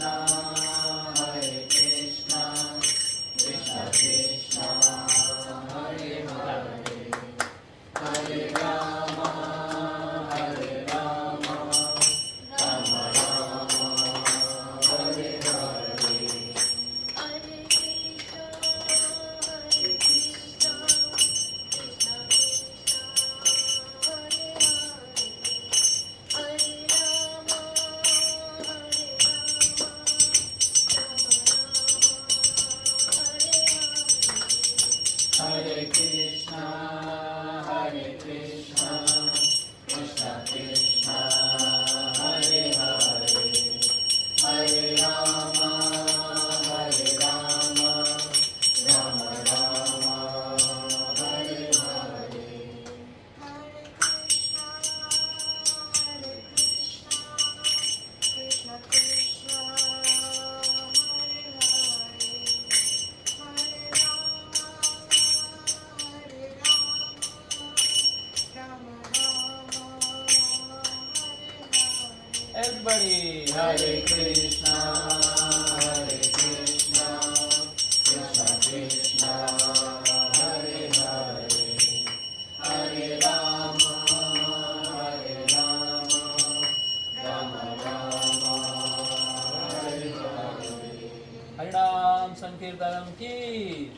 संकीर्तनम की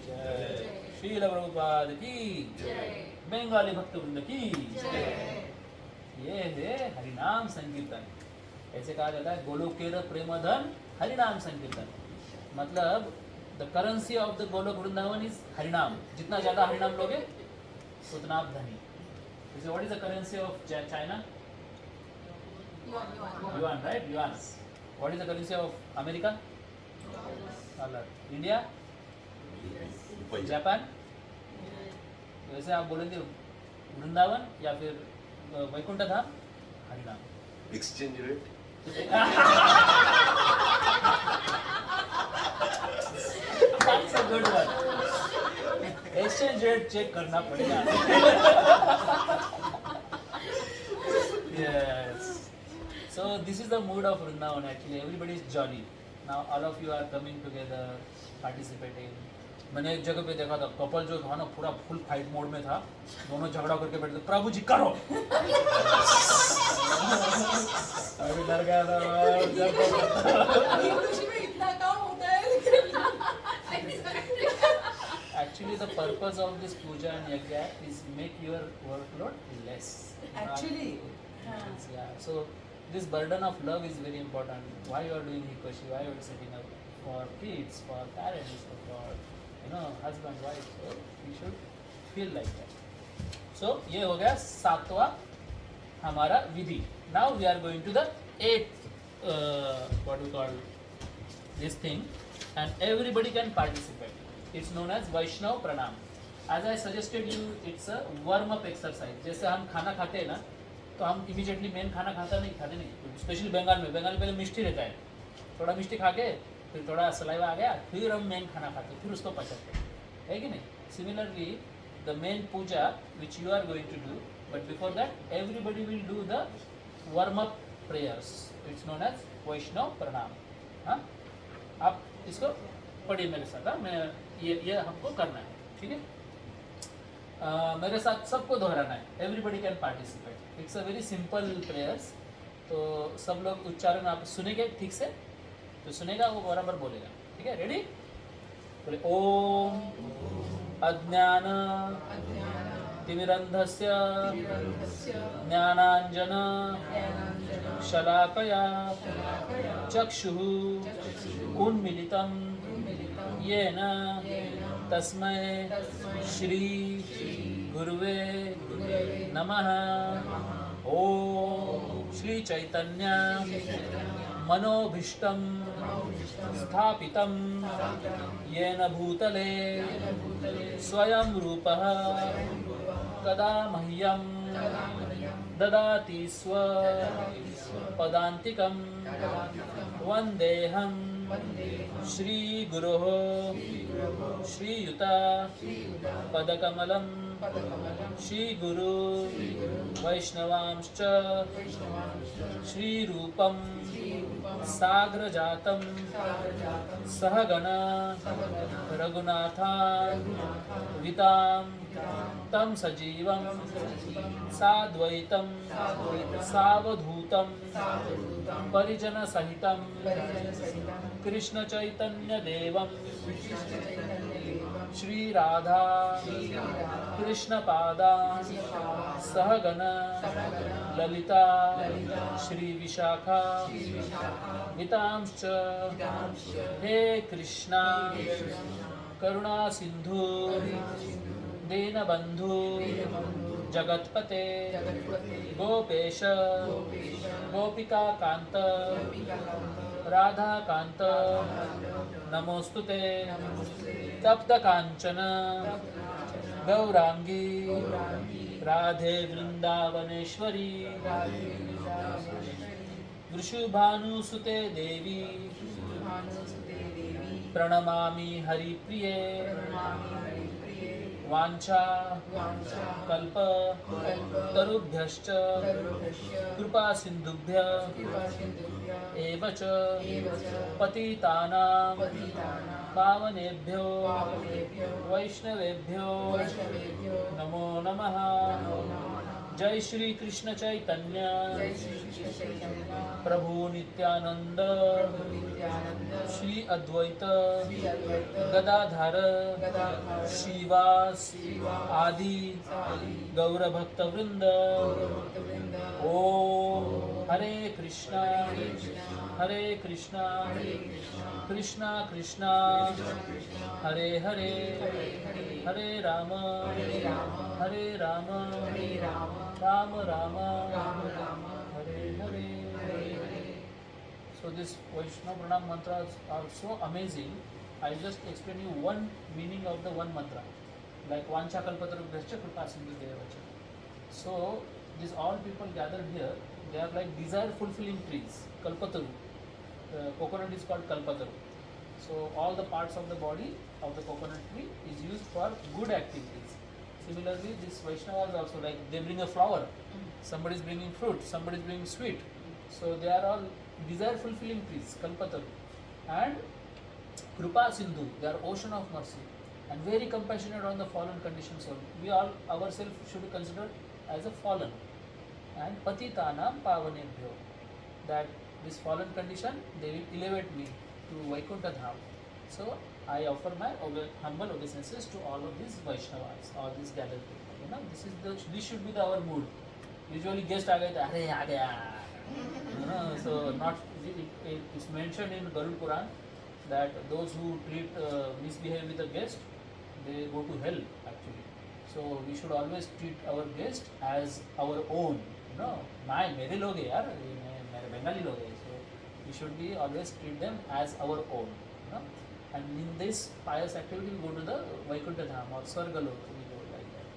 जय, श्रील प्रभुपाद की जय। बंगाली भक्त वृंद की जय। ये है हरिनाम संकीर्तन। ऐसे कहा जाता है गोलोकेर प्रेमधन हरिनाम संकीर्तन। मतलब the currency of the Golok Vrindavan is हरिनाम। जितना ज्यादा हरिनाम लोगे उतना आप धनी। जैसे what is the currency of China? Yuan, right? Yuan. What is the currency of America? Dollar. India? रुपये जापान? वैसे आप बोलेंगे वृंदावन या फिर वैकुंठ धाम? हरिनाम। Exchange rate That's a good one. Exchange rate check करना पड़ेगा. Yes. So this is the mood of Vrindavan actually. Everybody is jolly. Now all of you are coming together, participating. मैंने एक जगह पे देखा था कपल जो था ना पूरा फुल फाइट मोड में था, दोनों झगड़ा करके बैठे थे, प्रभु जी करो। अभी डर गया था। खुशी में इतना काम होता है लेकिन Actually, the purpose of this puja and yajna is make your workload less. Actually, Yeah. So this burden of love is very important. Why you are doing Hikoshi? Why you are setting up for kids, for parents, for husband, wife? So we should feel like that. So ये हो गया 7वां हमारा विधि. Now we are going to the 8th what we call this thing, and everybody can participate. It's known as Vaishnav Pranam. As I suggested you, it's a warm up exercise. जैसे हम खाना खाते हैं ना, तो हम इमीडिएटली मेन खाना खाते नहीं, स्पेशली बंगाल में पहले मिष्टी रहता है, थोड़ा मिष्टी खा के फिर थोड़ा सलाइवा आ गया, फिर हम मेन खाना खाते हैं, फिर उसको पचाते है कि नहीं? Similarly the main puja which you are going to do, but before that everybody will do the warm up prayers. It's known as Vaishnava pranam. हाँ, आप इसको पढ़िए मेरे साथ. हाँ, मैं ये हमको करना है, ठीक है? मेरे साथ सबको दोहराना है. Everybody can participate. It's a very simple prayers. तो सब लोग उच्चारण आप सुनेंगे ठीक से, तो सुनेगा वो बराबर बोलेगा. ठीक है? रेडी? बोले ओम अज्ञान तिमिरंधस्य ज्ञानांजन शलाकया चक्षुः उन्मीलितं येन तस्मै श्री गुरुवे नमः. ओम श्री चैतन्य मनोभीष्टं स्थापितं येन भूतले स्वयं रूपः तदा मह्यं ददाति स्व पदान्तिकं. वन्देऽहं श्रीगुरोः श्रीयुता पदकमलं श्रीगुरु वैष्णवांश्च श्रीरूपं साग्रजातं सहगण रघुनाथा वितां तं सजीवं साद्वैतं सावधूतं परिजनसहितं कृष्णचैतन्यदेवं श्रीराधा कृष्णपादा सहगण ललिता श्रीविशाखा वितांश्च. हे कृष्णा करुणा सिंधु दीनबंधु जगत्पते गोपेश गोपिका कांत राधा कांत नमोस्तुते. तप्त कांचन गौरांगी राधे वृंदावनेश्वरी वृषभानुसुते देवी प्रणमामि हरिप्रिये. वांछा कल्प तरुभ्यश्च कृपा सिंधुभ्य एव च पतितानां पावनेभ्यो वैष्णवेभ्यो नमो नमः. जय श्री कृष्ण चैतन्य प्रभु नित्यानंद श्री श्री अद्वैत श्री अद्वैत गदाधर गदाधर श्रीवास श्रीवास आदि आदि गौरभक्त वृंद गौरभक्तवृंद ओम हरे कृष्णा हरे कृष्णा हरे कृष्णा हरे कृष्णा कृष्णा कृष्णा हरे हरे हरे राम हरे राम हरे Ram Ram Ram Ram Ram Hare Hare Hare Hare So this Vaishnava Pranam mantras are so amazing. I'll just explain you one meaning of the one mantra. Like Vancha Kalpatarubhyascha Kripa Sindhu Devacha. So these all people gathered here, they are like desire fulfilling trees. Kalpataru. Coconut is called Kalpataru. So all the parts of the body of the coconut tree is used for good activities. Similarly, this Vaishnavas also, like they bring a flower, somebody is bringing fruit, somebody is bringing sweet. So they are all desire fulfilling trees, Kalpataru. And Kripa Sindhu, they are ocean of mercy and very compassionate on the fallen conditioned soul. We all ourselves should consider as a fallen. And Patitanam Pavanebhyo, that this fallen condition, they will elevate me to Vaikuntha Dham. So I offer my humble obeisances to all of these Vaishnavas, all these gathered people. You know, this should be our mood. Usually guest aa gaye to arey aa gaya. You know, so not it is mentioned in Garud Puran that those who treat misbehave with a guest, they go to hell actually. So we should always treat our guest as our own. You know, मेरे लोग हैं यार, मेरे बंगाली लोग हैं. So we should be always treat them as our own. You know, and in this pious activity we go to the Vaikuntha Dham or Swargalok. We go like that.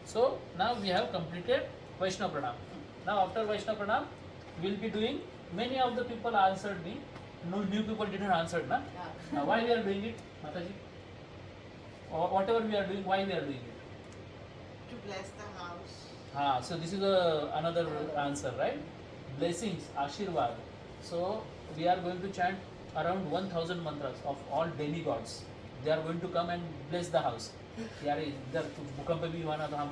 So now we have completed Vaishnava Pranam. Now after Vaishnava Pranam, we will be doing. Many of the people answered me. No new people didn't answer, na? Now why we are doing it, Mataji? Or whatever we are doing, why we are doing it? To bless the house. So this is another answer, right? Blessings, Ashirwad. So we are going to chant around 1000 mantras of all demigods. They are going to come and bless the house. यार इधर भूकंप भी हुआ ना तो हम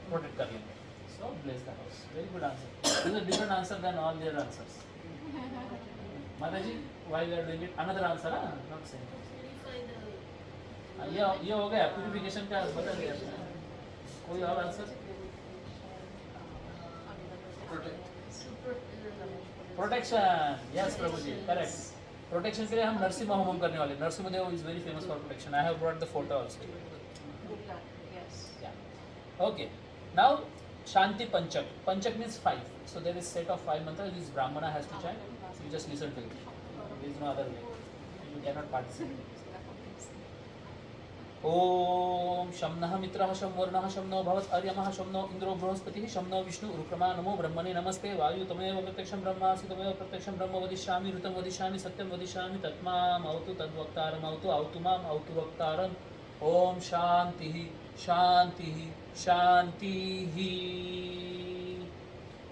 protect कर लेंगे. So bless the house. Very good answer. This is a different answer than all their answers. Mataji, why we are doing it? Another answer, huh? Not same. ये हो गया प्यूरिफिकेशन का बता दिया. कोई और आंसर? प्रोटेक्शन. यस प्रभुजी, correct. Protection के लिए हम नरसिम्हा होमम करने वाले. Narasimha is very famous for protection. I have brought the photo also. Okay. Now Shanti Panchak. Panchak means 5. So there is set of 5 mantras. This Brahmana has to chant. So you just listen to it. There is no other way. You cannot participate. ओम शम नः मित्रः शम वर्णः शम no भवत् अर्यमः शम no इंद्रो बृहस्पतिः शम नो विष्णु रुक्रमा नमो ब्रह्मणे नमस्ते वायु तमेव प्रत्यक्षं ब्रह्मासि तमेव प्रत्यक्षं ब्रह्म वदिष्यामि ऋतं वदिष्यामि सत्यं वदिष्यामि तत्माम् अवतु तद्वक्तारम् अवतु अवतु माम् अवतु वक्तारम्. ओम शांतिः शांतिः शांतिः.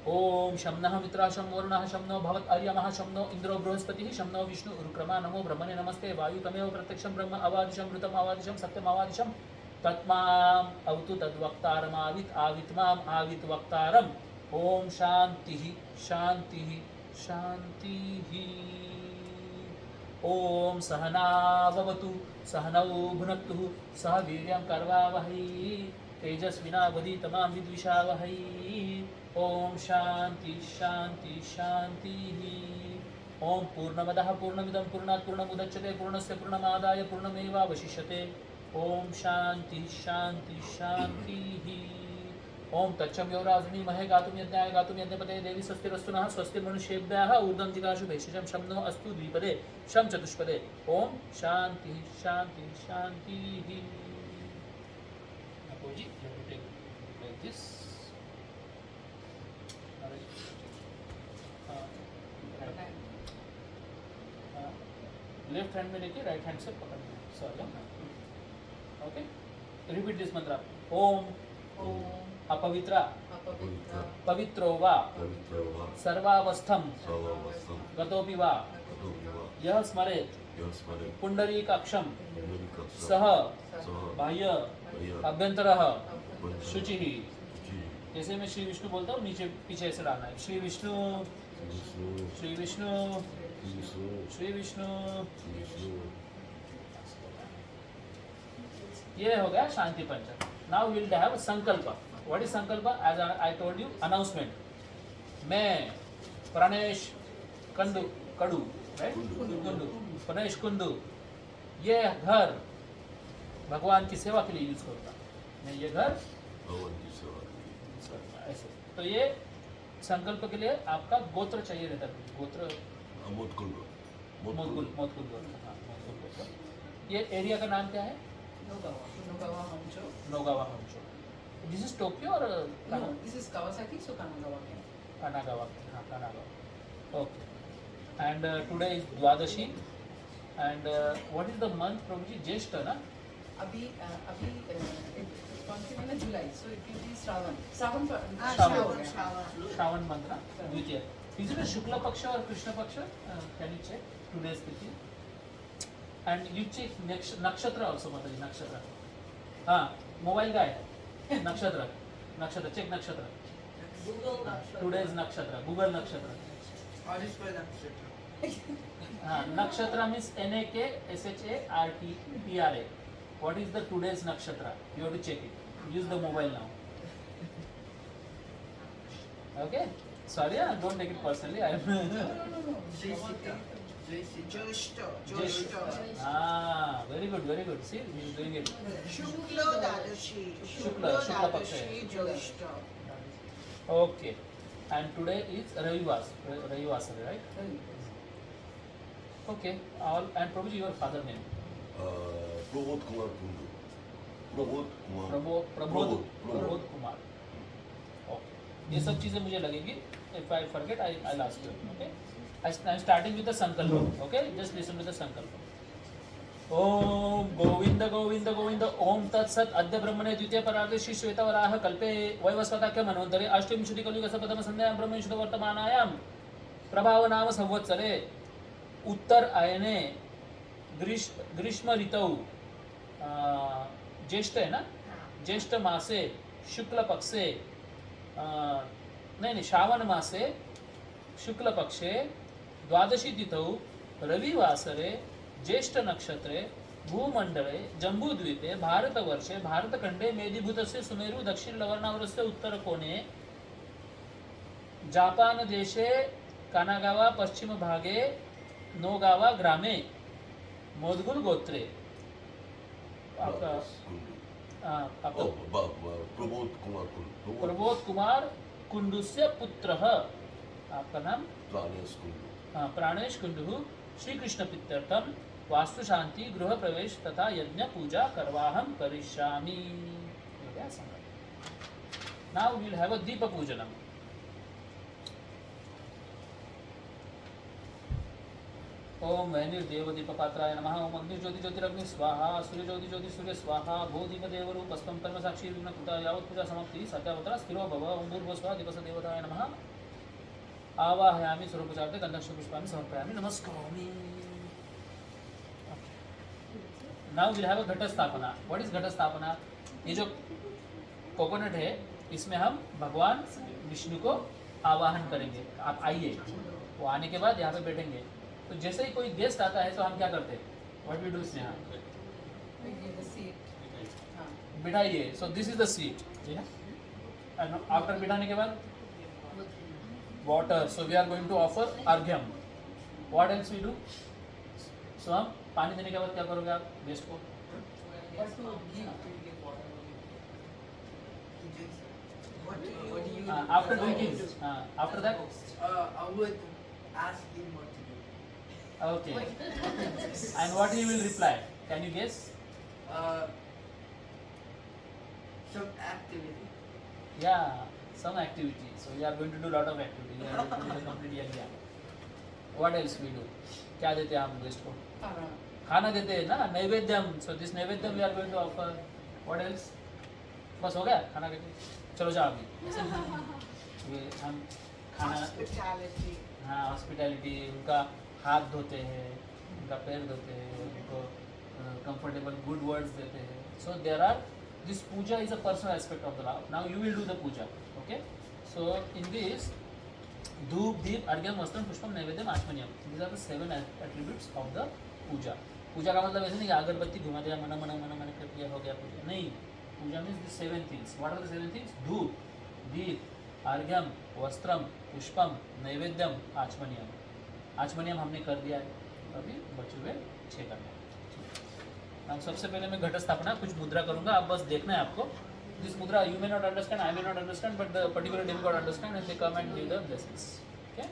ओम शम नः मित्रः शम वर्णः शम नो भवत् अर्यमः शम नो इंद्रो बृहस्पतिः शम नो विष्णु रुक्रमा नमो ब्रह्मणे नमस्ते वायु तमेव प्रत्यक्षं ब्रह्म अवादिशं ऋतम् अवादिशं सत्यम् अवादिशं तत्माम् अवतु तद्वक्तारम् आवित् आवित् माम् आवित् वक्तारम्. ओम शांतिः शांतिः शांतिः. ओम सहनाववतु सहनौ भुनक्तु सह वीर्यं कर्वावहै तेजस्विनावधीतमां विद्विषावहै. ओम शांति शांति शांतिः. ओम पूर्णमदः पूर्णमिदं पूर्णात् पूर्णमुदच्यते पूर्णस्य पूर्णमादाय पूर्णमेवावशिष्यते. ओम शांति शांति शांतिः. ओम तच्चं योराजुनी महे गातुं यज्ञाय गातुं यज्ञपते देवी स्वस्तिरस्तु नः स्वस्ति मनुष्येभ्यः ऊर्ध्वं जिगाशु भेषजं शं नो अस्तु द्विपदे शं चतुष्पदे. ओम शांति शांति शांतिः. Apoji, you have to take like this. Left hand में लेके राइट हैंड से पकड़ना. सॉरी. ओके. रिपीट दिस मंत्र. ओम ओम अपवित्र अपवित्र पवित्रो वा पवित्रो वा सर्वावस्थं सर्वावस्थं गतोपि वा गतोपि वा यः स्मरेत् यः स्मरेत् पुंडरीकाक्षं पुण्डरीकाक्षं सह सह बाह्य बाह्य अभ्यंतरः अभ्यंतरः शुचिः. शुचिः. जैसे मैं श्री विष्णु बोलता हूँ नीचे पीछे ऐसे डालना है. श्री विष्णु विष्णु श्री विष्णु विष्णु श्री विष्णु। विष्णु ये हो गया शांति पंच। Now will have sankalp. What is sankalp? As I told you, announcement. मैं प्राणेश कंदू कड़ू, राइट, कुंडू, प्राणेश कुंडू, ये घर भगवान की सेवा के लिए यूज करता। मैं ये घर भगवान की सेवा की। ऐसे। तो ये संकल्प के लिए आपका गोत्र चाहिए रहता है। गोत्र मोदकुंड मोदकुल गोत्र। हाँ, मोदकुल गोत्र। ये एरिया का नाम क्या है? Nogava Honcho. Nogawa Honcho. This is Tokyo और No, this is Kawasaki, so Kanagawa. Kanagawa. हाँ, Kanagawa. Okay. And today is Dwadashi. And what is the month Prabhu ji? Jyeshtha ना? अभी कौन सी महीना? जुलाई, so it will be Shravan. Shravan Shravan. हो गया। श्रावण मंथ ना? द्वितीय। इज इट शुक्ल पक्ष और कृष्ण पक्ष? कैन यू चेक टुडेज तिथि? एंड यू चेक नक्षत्र ऑल्सो, माता जी, नक्षत्र। हाँ, मोबाइल का है नक्षत्र। नक्षत्र चेक, नक्षत्र टुडेज नक्षत्र, गूगल नक्षत्र। Or is for Nakshatra. हाँ, नक्षत्र means NAKSHARTTRA। What is the today's nakshatra? You have to check it. Use the mobile now. Okay? Sorry, don't take it personally. I am. Jessica. Jessica. Joshto. Ah, very good, very good. See, he is doing it. Shukla Dadashi. Shukla Paksha. Joshto. Okay. And today is Ravivasara, right? Okay. All and Prabhuji, your father name? Prabodh Kumar Kundu. Prabodh Kumar Prabodh Kumar. Okay, ये सब चीजें मुझे लगेगी। If I forget I ask you. Okay, I am starting with the sankalpa. Okay, just listen to the sankalpa. ओम गोविंद गोविंद गोविंद ओम तत्सत। अद्य ब्रह्मणे द्वितीय परार्धे श्री श्वेतवराह कल्पे वैवस्वताख्य मनवन्तरे अष्टविंशति कलियुग सप्तम संध्यायां ब्रह्मनिष्ठ वर्तमानायां प्रभाव नाम संवत्सरे उत्तर आयने ग्रीष्म ऋतौ ज्येष्ठ है ना? ज्येष्ठ मासे शुक्ल पक्षे नहीं श्रावण मासे शुक्ल पक्षे द्वादशी तिथौ रविवासरे ज्येष्ठ नक्षत्रे भूमंडले जम्बूद्वीपे भारतवर्षे भारतखंडे मेदिभूतस्य सुमेरु दक्षिण लवर्णावरस्य उत्तरकोणे जापान देशे कानागावा पश्चिम भागे नोगावा ग्रामे मोदगुल गोत्रे आपका आपका प्रबोध कुमार कुंडू। प्रबोध कुमार कुंडुस्य पुत्रः। आपका नाम? प्राणेश कुंडू। प्राणेश कुंडु। श्री कृष्ण प्रीत्यर्थम वास्तु शांति गृह प्रवेश तथा यज्ञ पूजा करवाहम करिष्यामि। Now we will have a दीप पूजनम। ओम वैनिर्देवदीपपात्राय नमः। ओम अग्निज्योति ज्योतिरग्नि स्वाहा। सूर्य ज्योति ज्योति सूर्य स्वाहा। भो दीप देवरूपस्तम कर्म साक्षी विघ्न कृता यावत् पूजा समाप्ति सत्यावतरा स्थिरो भव। ओम भूर्भुवस्वाहा दिवस देवताय नमः। आवाहयामि स्वरूपचार्थे गंधस्य पुष्पाणि समर्पयामि नमस्करोमि। नाउ वी हैव अ घट स्थापना। व्हाट इज घट स्थापना? ये जो कोकोनट है इसमें हम भगवान विष्णु को आवाहन करेंगे। आप आइए। वो आने के बाद यहाँ पे बैठेंगे। तो जैसे ही कोई गेस्ट आता है तो हम क्या करते हैं? What we do Sneha? We give the seat. हाँ. बिठाइए। So this is the seat. And after बिठाने के बाद water. So we are going to offer अर्घ्यम। What else we do? So हम पानी देने के बाद क्या करोगे आप गेस्ट को? What to give? What do you? After drinking, after that I would ask him what to do. Okay. And what he will reply? Can you guess? Some activity. Yeah, some activity. So we are going to do lot of activity. We are going to do the complete yajna. What else we do? क्या देते हैं हम guest को? खाना. खाना देते हैं ना, naivedyam. So this naivedyam we are going to offer. What else? बस हो गया खाना के? चलो जाओ अभी. ये हम खाना, Hospitality. हाँ हॉस्पिटैलिटी, उनका हाथ धोते हैं, उनका पैर धोते हैं, उनको कंफर्टेबल गुड वर्ड्स देते हैं. So there are, this puja is a personal aspect of the life. Now you will do the puja. Okay? So in this धूप दीप अर्घ्यम वस्त्रम पुष्पम naivedyam आचमनियम, these are the 7 attributes of the पूजा. पूजा का मतलब ऐसे नहीं कि अगरबत्ती घुमा दिया मन मन मन मन कर दिया हो गया पूजा, नहीं. पूजा means the 7 things. What are the 7 things? धूप दीप अर्घ्यम वस्त्रम पुष्पम नैवेद्यम आचमनियम. आचमनियम हमने कर दिया है, अभी बचे हुए 6 करना है. अब सबसे पहले मैं घट स्थापना कुछ मुद्रा करूंगा, आप बस देखना है आपको. दिस मुद्रा you may not understand, I may not understand, but the particular demigod understand and they come and give the blessings. Okay?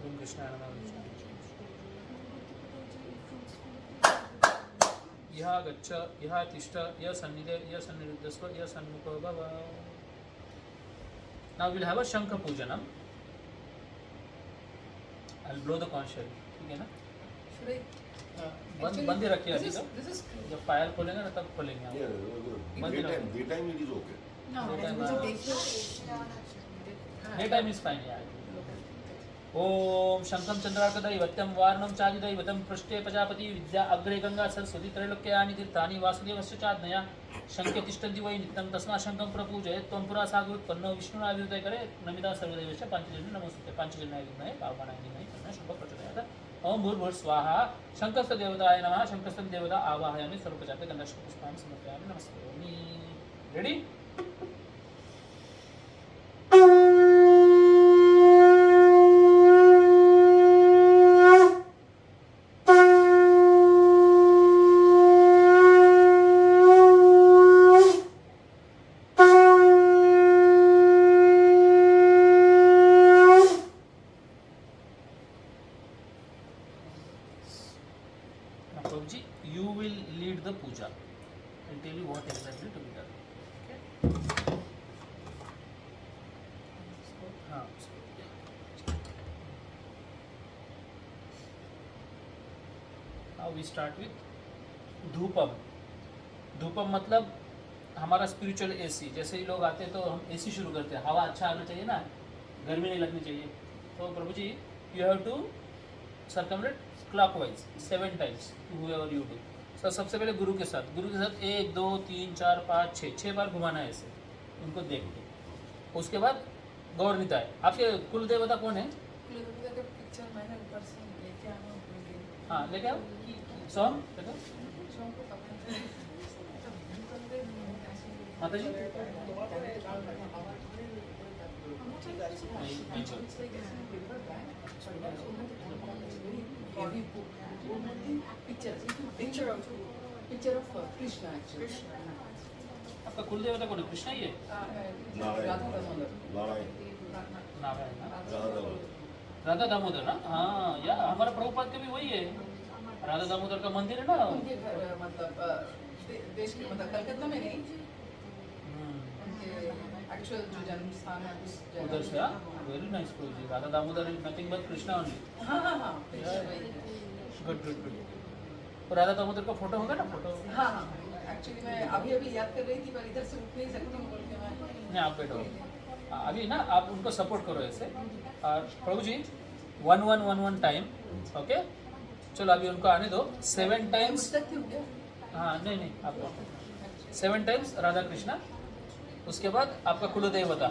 Om Krishna Namaha. यह गच्छ यह तिष्ठ यह सन्निधे यह सन्निरुद्धस्व यह सन्मुखो भव. Now we'll have a Shankha Pujanam. I'll blow the conch shell. ठीक है ना? Should I? बंद ही रखिए अभी तक. This is जब फायर खोलेंगे ना तब खोलेंगे आप. Day time it is okay. no. Daytime, मुझे हाँ. देखिए. डे टाइम इज फाइन यार. ओम शंखम चंद्रार्क दैवत्यम वारणम चादि दैवतम पृष्ठे प्रजापति विद्या अग्रे गंगा सरस्वती त्रैलोक्यानि तीर्थानि वासुदेवस्य चाज्ञया शंखे तिष्ठन्ति वै नित्यं तस्मात् शंखं प्रपूजयेत् त्वं पुरा सागरोत्पन्नो विष्णुराविर्ते करे नमिता सर्वदेवस्य पंचजन्य नमोस्तुते पंचजन्याय विद्महे पावनाय धीमहि तन्नः शुभः प्रचोदयात्. ओम भूर्भुवः स्वाहा. शंखस्थ देवताय नमः. शंखस्थ देवता आवाहयामि सर्वप्रजापते गन्धपुष्पाणि समर्पयामि. नमस्कारामि. Ready? Prabhuji, you will lead the puja. I'll tell you what exactly to be done. Okay? हाँ. Now we start with धूपम. धूपम मतलब हमारा स्पिरिचुअल एसी. जैसे ही लोग आते हैं तो हम एसी शुरू करते हैं. हवा अच्छा आना चाहिए ना, गर्मी नहीं लगनी चाहिए. तो प्रभु जी, you have to circumambulate clockwise 7 times whoever you do. So सबसे पहले गुरु के साथ 1 2 3 4 5 6 बार घुमाना है ऐसे उनको देख के. उसके बाद गौरनिताय. आपके कुल देवता कौन है? कुलदेवता का पिक्चर मैंने ऊपर से लेके आना भूल गई. हाँ लेके आओ. सॉन्ग देखो शाम को पता है. माता जी. Heavy book. Picture of Krishna actually. आपका कुल देवता कौन है? कृष्णा ही है. राधा दामोदर. नारायण नारायण ना? राधा राधा दामोदर ना. हाँ यार हमारा प्रभुपाद का भी वही है. राधा दामोदर का मंदिर है ना. उनके घर मतलब देश के मतलब कलकत्ता में नहीं, उनके एक्चुअल जो जन्म स्थान है उस जगह. उधर से. Very nice prabhu ji. Radha Damodar is nothing but Krishna only. हाँ हाँ हाँ. वही. Good good good. तो राधा दामोदर का फोटो होगा ना? फोटो हाँ हाँ. एक्चुअली मैं अभी याद कर रही थी पर इधर से उठ नहीं सकती हूँ बोल के मैं. नहीं आप बैठो. अभी ना आप उनको सपोर्ट करो ऐसे. और प्रभु जी 1 1 1 1 टाइम. ओके चलो अभी उनको आने दो 7 टाइम्स. उठ सकती हूँ क्या? हाँ नहीं नहीं आप 7 टाइम्स राधा कृष्णा. उसके बाद आपका कुलदेवता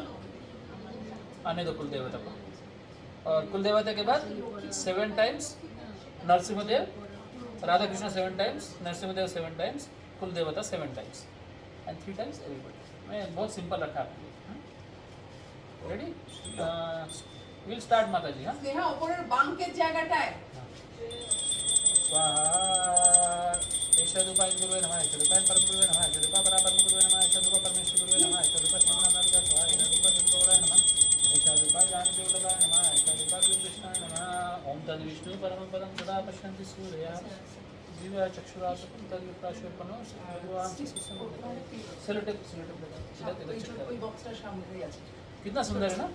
आने दो कुलदेवता को. और कुलदेवता के बाद 7 times Narasimhadev. Radha Krishna 7 times, Narasimhadev 7 times, कुलदेवता 7 टाइम्स एंड 3 टाइम्स एवरीबॉडी. मैं बहुत सिंपल रखा आपके लिए. रेडी? विल स्टार्ट माता जी. हाँ स्नेहा ओपोनेंट बांग के जागटाय. स्वाहा. ईश्वरूपाय गुरुवे नमः. ईश्वरूपाय परम गुरुवे नमः. ईश्वरूपा परापरम गुरुवे नमः. ईश्वरूपा परमेश्वर गुरुवे नमः. ईश्वरूपा श्रीमन्नारायण स्वाहा. ईश्वरूपा जगद्गुरुवे नमः. ईश्वरूपा ज्ञानदेवताय नमः. ईश्वरूपा गुरुकृष्णाय नमः. ओम तद् विष्णु परमं पदं सदा पश्यन्ति सूर्यः दिव्या चक्षुरासकं तद्विप्राशोपनो भगवान सेलोटेप कोई बॉक्स का शामिल है. कितना सुंदर है ना.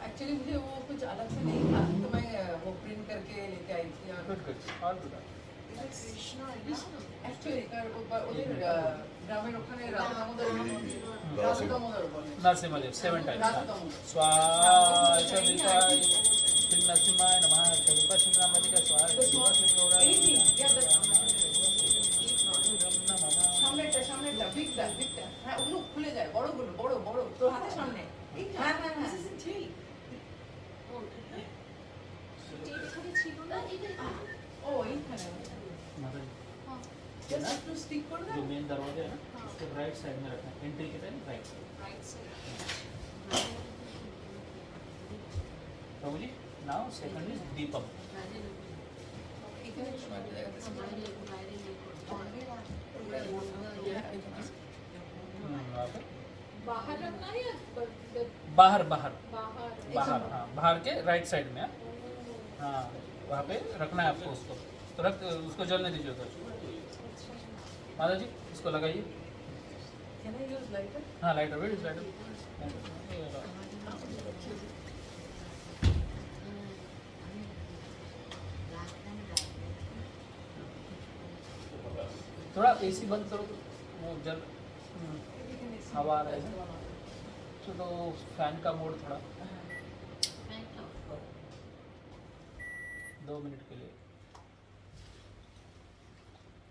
एक्चुअली मुझे वो कुछ अलग से नहीं था तो मैं वो प्रिंट करके लेके आई थी. और good good all good. Actually ওদের গ্রামের ওখানে রাধা দামোদর বলে. नरसिंहदेव 7 टाइम्स. स्वाहा. ईश्वरूपाय श्री नरसिंहाय नमः. ईश्वरूपा श्रीरामदिका स्वाहा. ईश्वरूपा श्री गौराय नमः. সামনেটা বিগটা হ্যাঁ ওগুলো খুলে যায় বড়গুলো বড় তোর হাতের সামনে হ্যাঁ This isn't tea. টেপ এখানে ছিল না ও এইখানে माता जी জাস্ট একটু স্টিক করে जो দাও मेन दरवाजा है ना उसके राइट साइड में रखना है एंट्री के time right side right side prabhu ji now second is deepam এখানে একটু মাটি দেখাতে वहाँ पे बाहर रखना है या बाहर बाहर बाहर बाहर हाँ बाहर के राइट साइड में हाँ वहाँ पे रखना है आपको उसको तो रख उसको जलने दीजिए उधर माता जी इसको लगाइए Can I use lighter? हाँ लाइटर वेट इज लाइटर थोड़ा एसी बंद करो तो वो जल हवा आ रहा है तो फैन का मोड थोड़ा 2 मिनट के लिए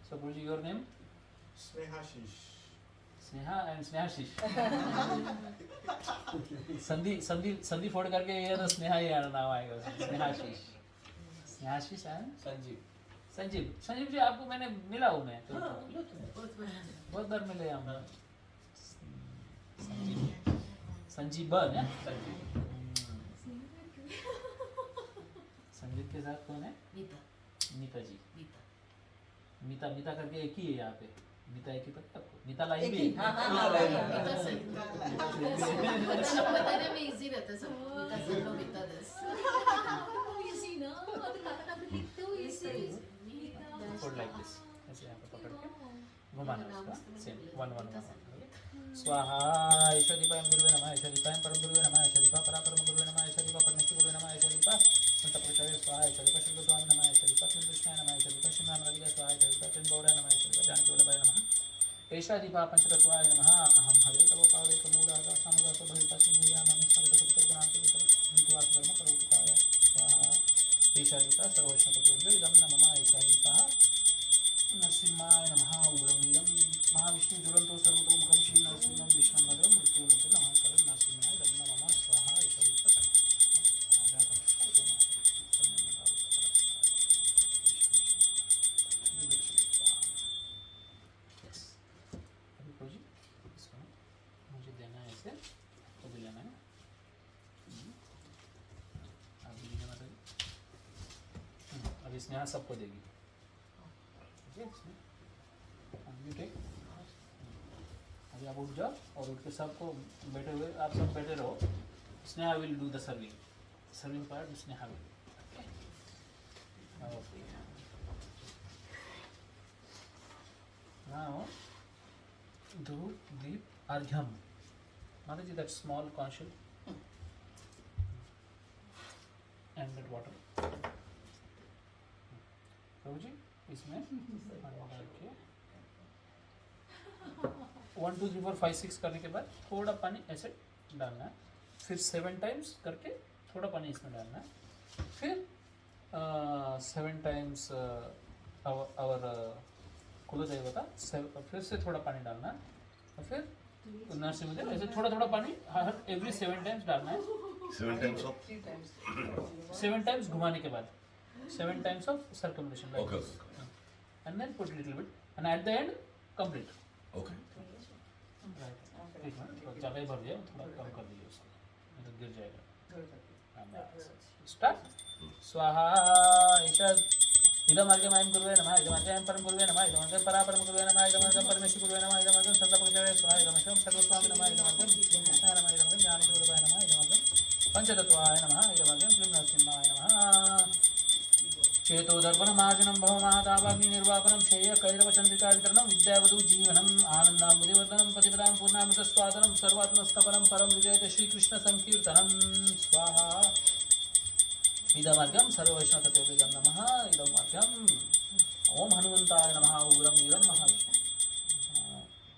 suppose your name Snehashish. Sneha and Snehashish संधि संधि संधि फोड़ करके ये तो स्नेहा ही आना नाम आएगा उसमें। Snehashish Snehashish and Sanjeev. संजीव संजीव जी आपको मैंने मिला हूँ मैं तो बहुत बार मिले हम संजीव संजीव बन है Sanjeev. संजीव के साथ कौन है नीता जी मीता मीता करके एक ही है यहाँ पे मीता एक ही पता आपको मीता लाई भी है। बताने में इजी रहता है सबको मीता सब लोग मीता दस इजी ना और खाता भी लिखते हो इजी Hold like this ऐसे यहाँ पे पकड़ के घुमाना उसका सेम 1 1 1 स्वाहा ईश्वरीपायं गुरुवे नमः ईश्वरीपायं परम गुरुवे नमः ईश्वरीपा परापरम गुरुवे नमः ईश्वरीपा परमेश्वर गुरुवे नमः ईश्वरीपा संत प्रचय स्वाहा ईश्वरीपा शुद्ध स्वामी नमः ईश्वरीपा कृष्ण कृष्णाय नमः ईश्वरीपा श्रीनाम राधिका स्वाहा ईश्वरीपा कृष्ण गौराय नमः ईश्वरीपा जानकी वल्लभाय नमः ईशादीपा पंचतत्वाय नमः अहं हरे तव पादे कमूलादा सामुदास भविता सिंधुया मनुष्य गुणांति वितर हितवास कर्म करोतुकाय स्वाहा ईशादीपा सर्ववैष्णवत्वेभ्यो इदं न मम ईशादीपा नरसिंहाय नमः उग्रमीदं महाविष्णु ज्वलन्तो सर्वतो मुखं श्री नरसिंहं विष्णुभद्रं मृत्युमूर्ति नमः कलं नरसिंहाय इदं न मम स्वाहा ईशादीपा अभी प्रोजी इसको मुझे देना है इसे तो भी लेना है अभी देना माता जी अभी स्नेहा सबको देगी ठीक है इसमें यू टेक अभी आप उठ जाओ और उठ के सबको बैठे हुए आप सब बैठे रहो Sneha will do the serving part Sneha will okay now धूप दीप अर्घ्यम Mata ji that small conch shell and that water Prabhu ji इसमें डाल के 1 2 3 4 5 6 करने के बाद थोड़ा पानी ऐसे डालना है फिर 7 टाइम्स करके थोड़ा पानी इसमें डालना है फिर 7 टाइम्स आवर कुलदेवता फिर से थोड़ा पानी डालना है और फिर नरसिंह देव ऐसे थोड़ा थोड़ा पानी हर एवरी 7 टाइम्स डालना है 7 times of 3 times 7 टाइम्स घुमाने के बाद 7 times of circumambulation like okay this and then put little bit and at the end complete okay right एक मिनट थोड़ा ज़्यादा ही भर दिया थोड़ा कम कर दीजिए उसको नहीं तो गिर जाएगा स्टार्ट स्वाहा ईशद इदमर्घ्यमयं गुरुवे नमः इदमर्घ्यमयं परम गुरुवे नमः इदमर्घ्यमं परापरम गुरुवे नमः इदमर्घ्यमं परमेश्वर गुरुवे नमः इदमर्घ्यमं सर्वप्रचय स्वाहा इदमर्घ्यमं सर्वस्वामी नमः इदमर्घ्यमं कृष्णाय नमः इदमर्घ्यमं ज्ञानदेवताय नमः इदमर्घ्यमं पंचतत्वाय नमः इदमर्घ्यमं श्री नरसिंहाय नमः चेतोदर्पणमार्जनं भवमातावाग्निर्वापनं श्रेय कैरवचन्द्रिका वितरणं विद्यावधू जीवनम् आनन्दाम्बुधिवर्धनं पतिपदां पूर्णामृतस्वादनं सर्वात्मस्तपनं परं विजयते श्रीकृष्णसङ्कीर्तनं स्वाहा इदमर्घ्यं सर्ववैष्णवतत्वेभ्यो नमः इदमर्घ्यं ओम हनुमन्ताय नमः उग्रं वीरं महाविष्णु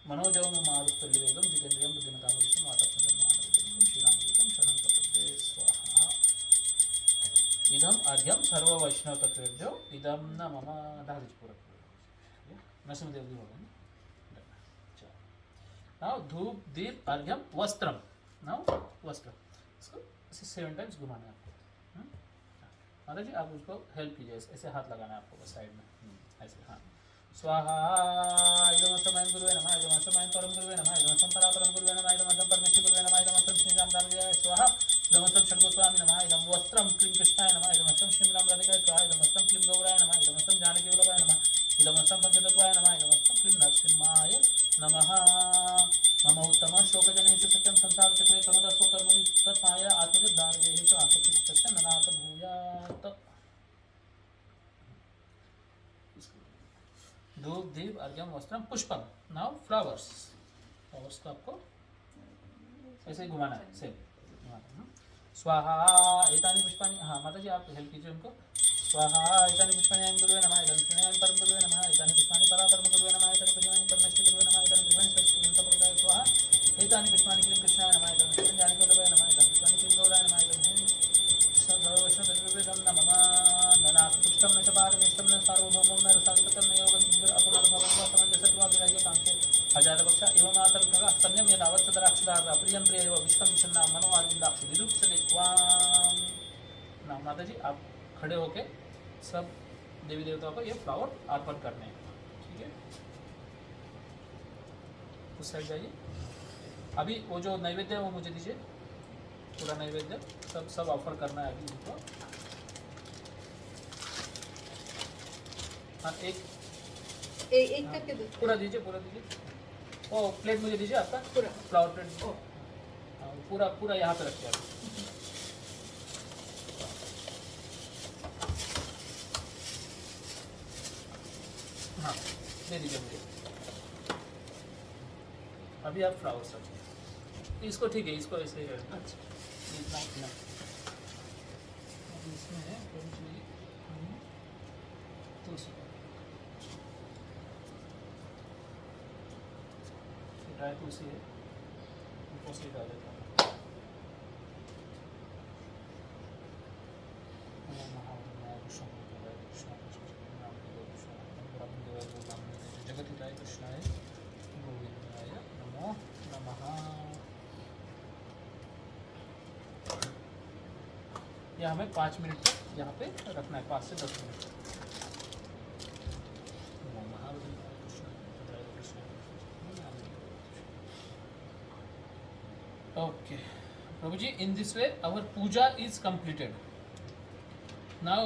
मनोजवं मारुतलिवेगं जितेन्द्रियं बुद्धिमतां वातात्मजं श्रीरामदूतं शरणं प्रपद्ये स्वाहा इदम अर्घ्यम सर्ववैष्णवतत्वेभ्यो इदं न मम दादिजपुर नरसिंहदेव जी होगा नाउ धूप दीप अर्घ्यम वस्त्रम. नाउ वस्त्र. इसको 7 टाइम्स घुमाना है आपको. माता जी आप उसको हेल्प कीजिए. ऐसे हाथ लगाना है आपको साइड में. ऐसे. हाँ. स्वाहा इदमस्तमयं गुरुवे नमः. इदमस्तमयं परम गुरुवे नमः. इदमस्तं परापरम गुरुवे नमः. इदमस्तं परमेश्वर गुरुवे नमः. इदमस्तं श्री राम रामाय स्वाहा. इदमस्तं षड्गोस्वामी नमः. इदं वस्त्रं क्लीं कृष्णाय नमः. इदमस्तं श्री राम राधिकाय स्वाहा. इदमस्तं क्लीं गौराय नमः. इदमस्तं जानकी वल्लभाय नमः. इदमस्तं पंचतत्वाय नमः. इदमस्तं क्लीं नरसिंहाय नमः. मम उत्तम शोकजनेषु सत्यं संसारचक्रे प्रमदः स्वकर्मणि तत्माय आत्मजद्दारेषु आसक्तिस्तस्य ननाथ भूयात्. धूप दीप अर्घ्यम वस्त्रम पुष्पम. Now flowers. फ्लावर्स को आपको ऐसे ही घुमाना है. सेम. स्वाहा एतानि पुष्पाणि. हाँ माता जी आप हेल्प कीजिए उनको. स्वाहा एतानि पुष्पाणि अयं गुरुवे नमः. इदं पुष्पाणि परम गुरुवे नमः. एतानि पुष्पाणि परापरम गुरुवे नमः. एतानि पुष्पाणि परमेश्वर गुरुवे नमः. एतानि पुष्पाणि सरस्वतीप्रदाय स्वाहा. एतानि पुष्पाणि क्लीं कृष्णाय नमः. इदं पुष्पाणि जानकी वल्लभाय नमः. इदं पुष्पाणि क्लीं गौराय नमः. इदं सर्ववैष्णववेदं नमः. ननाकपुष्टं न च पारमेष्टं न सार्वभौमं न रसादिपतं न योगसिद्धिर् अपनर्भवं वा समञ्जसत्वा विराज्य काङ्क्षे हजारपक्ष इव मातरं खगः स्तन्यं यदावत् सतराक्षराः प्रियं प्रियैव विश्वं विशन्नां मनोआर्विन्दाक्षु विदुप्सते त्वां. ना माता जी आप खड़े होके सब देवी देवताओं को ये फ्लावर अर्पण करने हैं. ठीक है. उस साइड जाइए. अभी वो जो नैवेद्य है वो मुझे दीजिए. पूरा नैवेद्य सब ऑफर करना है अभी उनको. हाँ एक करके दो. पूरा दीजिए. ओ प्लेट मुझे दीजिए आपका. पूरा. Flower plate. हाँ, पूरा यहाँ पे रखिए आप. हाँ दे दीजिए मुझे. अभी आप फ्लावर्स रखिए. इसको ठीक है. इसको ऐसे अच्छा. इतना अभी इसमें है तुलसी. ड्राई तुलसी है. ऊपर से डाल देता हूँ. जगत हिताय कृष्णाय गोविंदाय नमो नमः. यह हमें 5 मिनट तक यहाँ पे रखना है. 5 से 10 मिनट तक. Okay, Prabhuji, in this way our puja is completed. Now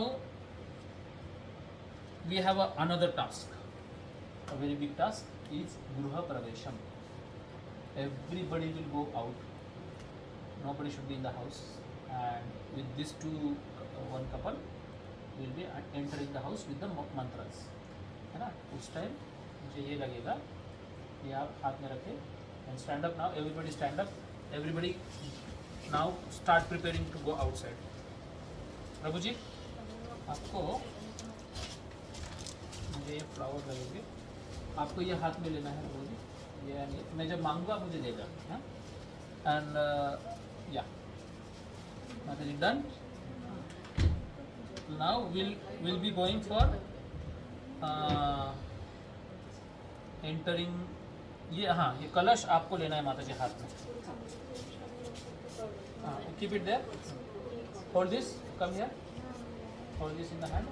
we have another task. A very big task is Gruha Pravesham. Everybody will go out. Nobody should be in the house. And with these one couple will be entering the house with the mantras. है ना. उस time मुझे ये लगेगा. ये आप हाथ में रखें. And stand up now. Everybody stand up. Everybody now start preparing to go outside. प्रभु जी आपको मुझे ये फ्लावर लगेंगे. आपको ये हाथ में लेना है प्रभु जी. ये मैं जब मांगूंगा मुझे देगा. एंड या माता ji done. Now will be going for entering. ये हाँ ये कलश आपको लेना है माता जी हाथ में. Keep it there. Hold this. Come here. Hold this in the hand.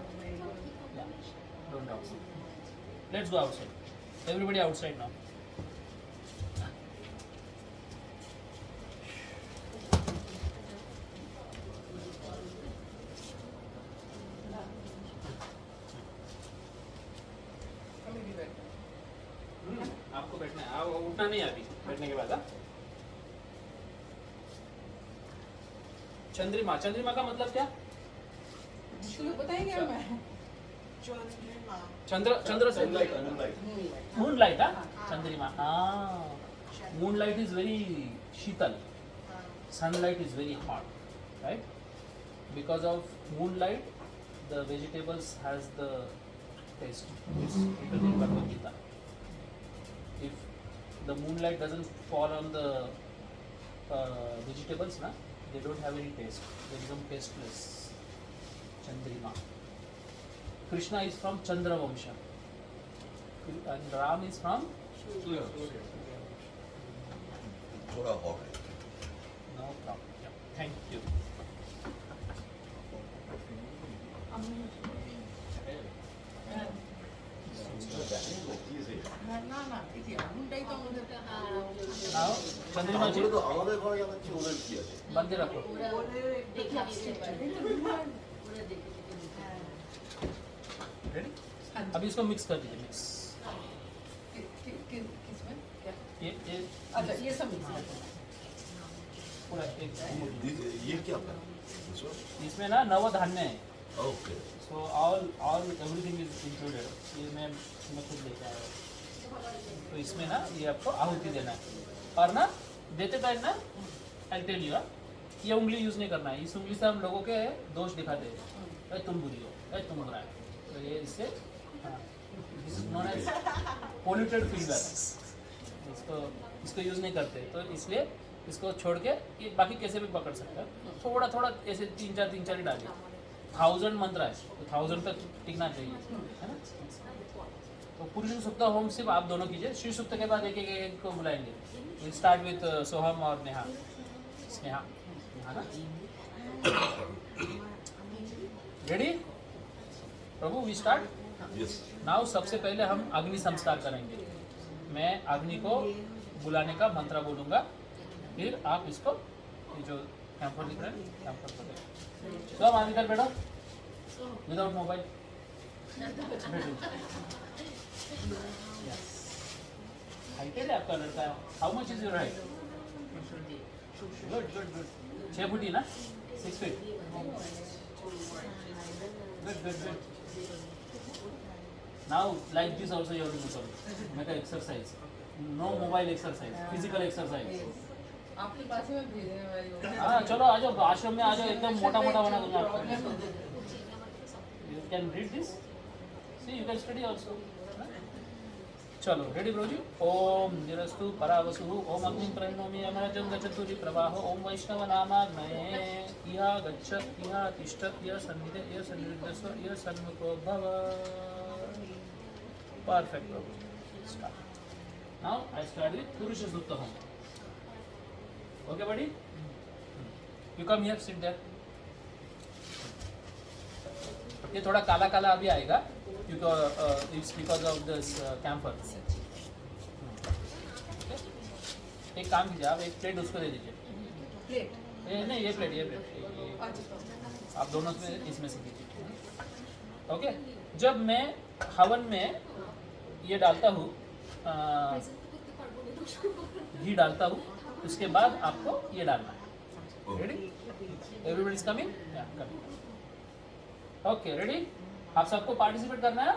Yeah. Don't outside. Let's go outside. Everybody outside now. आपको बैठना है. उठना नहीं है अभी. बैठने के बाद. चंद्रिमा. चंद्रिमा का मतलब क्या? शुरू बताएंगे मैं. चंद्र से मूनलाइट. हाँ चंद्रिमा. मूनलाइट इज वेरी शीतल. Sunlight is very hot. Right. Because of moonlight the vegetables has the taste. written in Bhagavad Gita. If the moonlight doesn't fall on the vegetables, na, they don't have any taste. They become tasteless. Chandrima. Krishna is from Chandra Vamsha. And Ram is from थोड़ा hot है। No problem, thank you. না না এই যে আগুনটাই তো আমাদের now Chandrima जी আমাদের তো আমাদের ঘরে যাচ্ছি, ওদের কি আছে? बंदे रखो। ওদের একটু দেখে plastic নিতে চাই। পারে। ওরা দেখে দেখে নিতে পারে। रेडी? अभी इसको मिक्स कर दीजिए, मिक्स। किसमें क्या ये अच्छा ये सब मिक्स कर देना। पूरा एक ये क्या था? इसमें ना नवधान्य है, okay. So all everything is included. ये मैं खुद लेके आया हूँ। तो इसमें ना ये आपको आहुति देना है, और ना देते टाइम ना आई टेल यू, ये उंगली यूज नहीं करना है। इस उंगली से हम लोगों के दोष दिखाते हैं, अरे तुम बुरी हो, अरे तुम बुरा है। तो ये इससे this is known as polluted finger. इसको यूज नहीं करते, तो इसलिए इसको छोड़ के ये बाकी कैसे भी पकड़ सकते हैं। थोड़ा थोड़ा ऐसे तीन चार ही डालिए। 1000 मंत्र है, तो 1000 तक टिकना चाहिए, है ना। तो पुरुष सुक्त होम सिर्फ आप दोनों कीजिए। श्री सुक्त के बाद एक को बुलाएंगे। विल स्टार्ट विथ सोहम और नेहा। स्नेहा, नेहा ना। Ready Prabhu, we start yes. Now. सबसे पहले हम अग्नि संस्कार करेंगे। मैं अग्नि को बुलाने का मंत्र बोलूँगा, फिर आप इसको ये जो कैंपर दिख रहा है कैंपर को देखें। तो हम इधर बैठो विदाउट मोबाइल। हाइटेड है आपका लड़का, how much is your height? Good good good. 6 foot ही ना? 6 feet. Good good good. Now like this also you have to do some make a exercise. No mobile exercise, physical exercise. आपके पास ही मैं भेजने वाली हूँ। हाँ चलो आ जाओ, आश्रम में आ जाओ, एकदम मोटा मोटा बना दूंगा आपको। You can read this, see you can study also. चलो रेडी ब्रो जी। ओम निरस्तु परावसु, ओम अग्नि प्रणोमि अमरजं गच्छतु प्रवाह, ओम वैष्णव नामाग्नये इहा गच्छ इहा तिष्ठ इह सन्निधे इह सन्निधस्व इह सन्मुखो भव। Perfect Prabhu. Start now. I start with पुरुष सूक्त home. Okay, buddy? You come here, sit there. ये थोड़ा काला काला अभी आएगा, it's because of this camper. एक काम कीजिए, आप एक प्लेट उसको दे दीजिए। प्लेट नहीं, ये प्लेट आप दोनों में इसमें से कीजिए। ओके, जब मैं हवन में ये डालता हूँ, घी डालता हूँ, उसके बाद आपको ये डालना है। रेडी? Everybody is coming? या कमिंग। Okay ready? आप सबको पार्टिसिपेट करना है।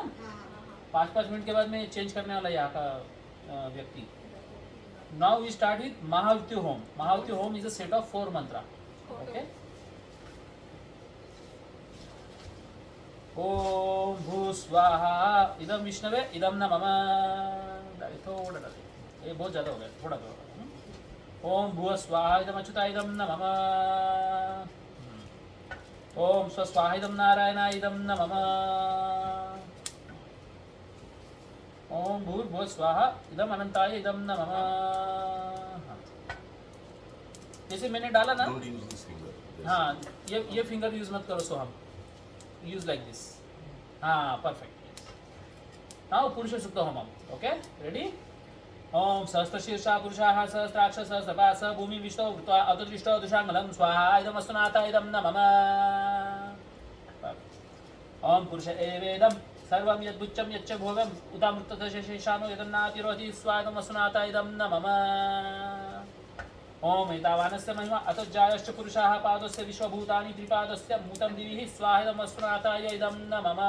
5-5 मिनट के बाद मैं चेंज करने वाला यहाँ का व्यक्ति। नाउ वी स्टार्ट विथ महावृत्यु होम। महावृत्यु homa is a set of 4 mantra. Okay, ओम भू स्वाहा इदम विष्णवे इदम न मम। थोड़ा डाले, ये बहुत ज्यादा हो गया, थोड़ा थोड़ा। ओम भूः स्वाहा इदम अच्युताय इदम न मम। ओम स्वस्वाहा इदम नारायणाय इदम न मम। ओम भूर्भुवः स्वाहा इदम अनंताय इदम न मम। जैसे मैंने डाला ना, Don't use this finger. हाँ ये फिंगर यूज मत करो, सो हम यूज लाइक दिस। हाँ perfect. Now Purusha Sukta homam. Okay ready? ओम सहस्रशीर्षा पुरुषाः सहस्राक्ष सहस्रपाश भूमि विष्णु वृत्वा अतदृष्टो दुषांगलं स्वाहा इदमस्तु नाथा इदं न मम। ओम पुरुष एवेदं सर्वं यद्बुच्चं यच्च भोगं उतामृतदशेषानो यदन्नातिरोधि स्वादमस्तु नाथा इदं न मम। ओम एतावानस्य महिमा अतज्जायश्च पुरुषाः पादस्य विश्वभूतानि त्रिपादस्य मूतं दिविः स्वाहा इदमस्तु नाथाय इदं न मम।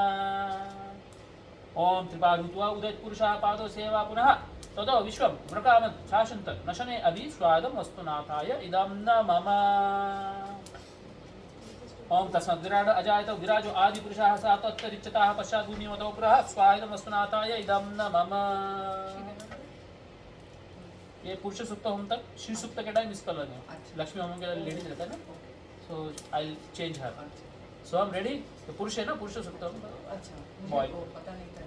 ओम त्रिपादुत्वा उदयत् पुरुषाः पादो सेवा पुनः ततो विश्वं व्रकामत् शासन्त नशने अभि स्वादं वस्तुनाथाय इदं न मम। ओम तस्मात् विराट अजायत विराजो आदि पुरुषाः सात्वत्तरिच्यताः पश्चात् भूमिमतो पुरः स्वादं वस्तुनाथाय इदं न मम। ये पुरुष सुक्त होम तक। श्री सुक्त के टाइम इसका लगे, लक्ष्मी होम के लेडीज रहता है ना, सो आई चेंज हर। सो हम रेडी? तो पुरुष है ना, पुरुष सुक्त होम। अच्छा Boy. मुझे पता नहीं था।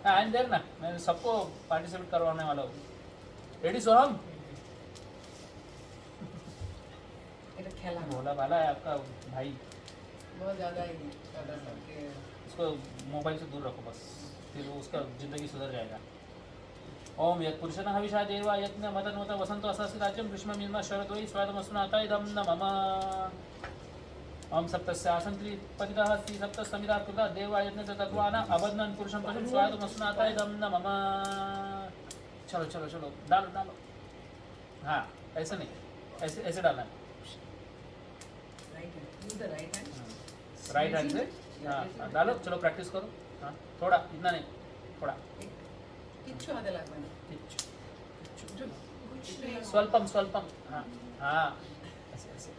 आई एम देयर ना, मैं सबको पार्टिसिपेट करवाने वाला हूँ। रेडी सोहम? मतलब खेला भोला भाला है आपका भाई, बहुत ज़्यादा ही ज़्यादा सबके उसको मोबाइल से दूर रखो बस, फिर वो उसका जिंदगी सुधर जाएगा। ओम यत् पुरुषः हविषा देवा यज्ञ मतन्वत वसंतो असस्य राज्यं ग्रीष्ममिन्म शरद्वै स्वादमस्नुनाता इदं न मम। ओम सप्तस्य आसन्त्री पतितः अस्ति सप्तसमिधा कृता देवा यज्ञ तत्वान अबध्नन् पुरुषं पशुं स्वादमस्नुनाता इदं न मम। चलो चलो चलो डालो डालो, हाँ ऐसे नहीं, ऐसे ऐसे डालना है, right hand, use the right hand. Right hand से, हाँ डालो, चलो प्रैक्टिस करो, हाँ थोड़ा, इतना नहीं, थोड़ा किच्छु आदलाग्मने स्वल्पम स्वल्पम, हाँ हाँ ऐसे ऐसे।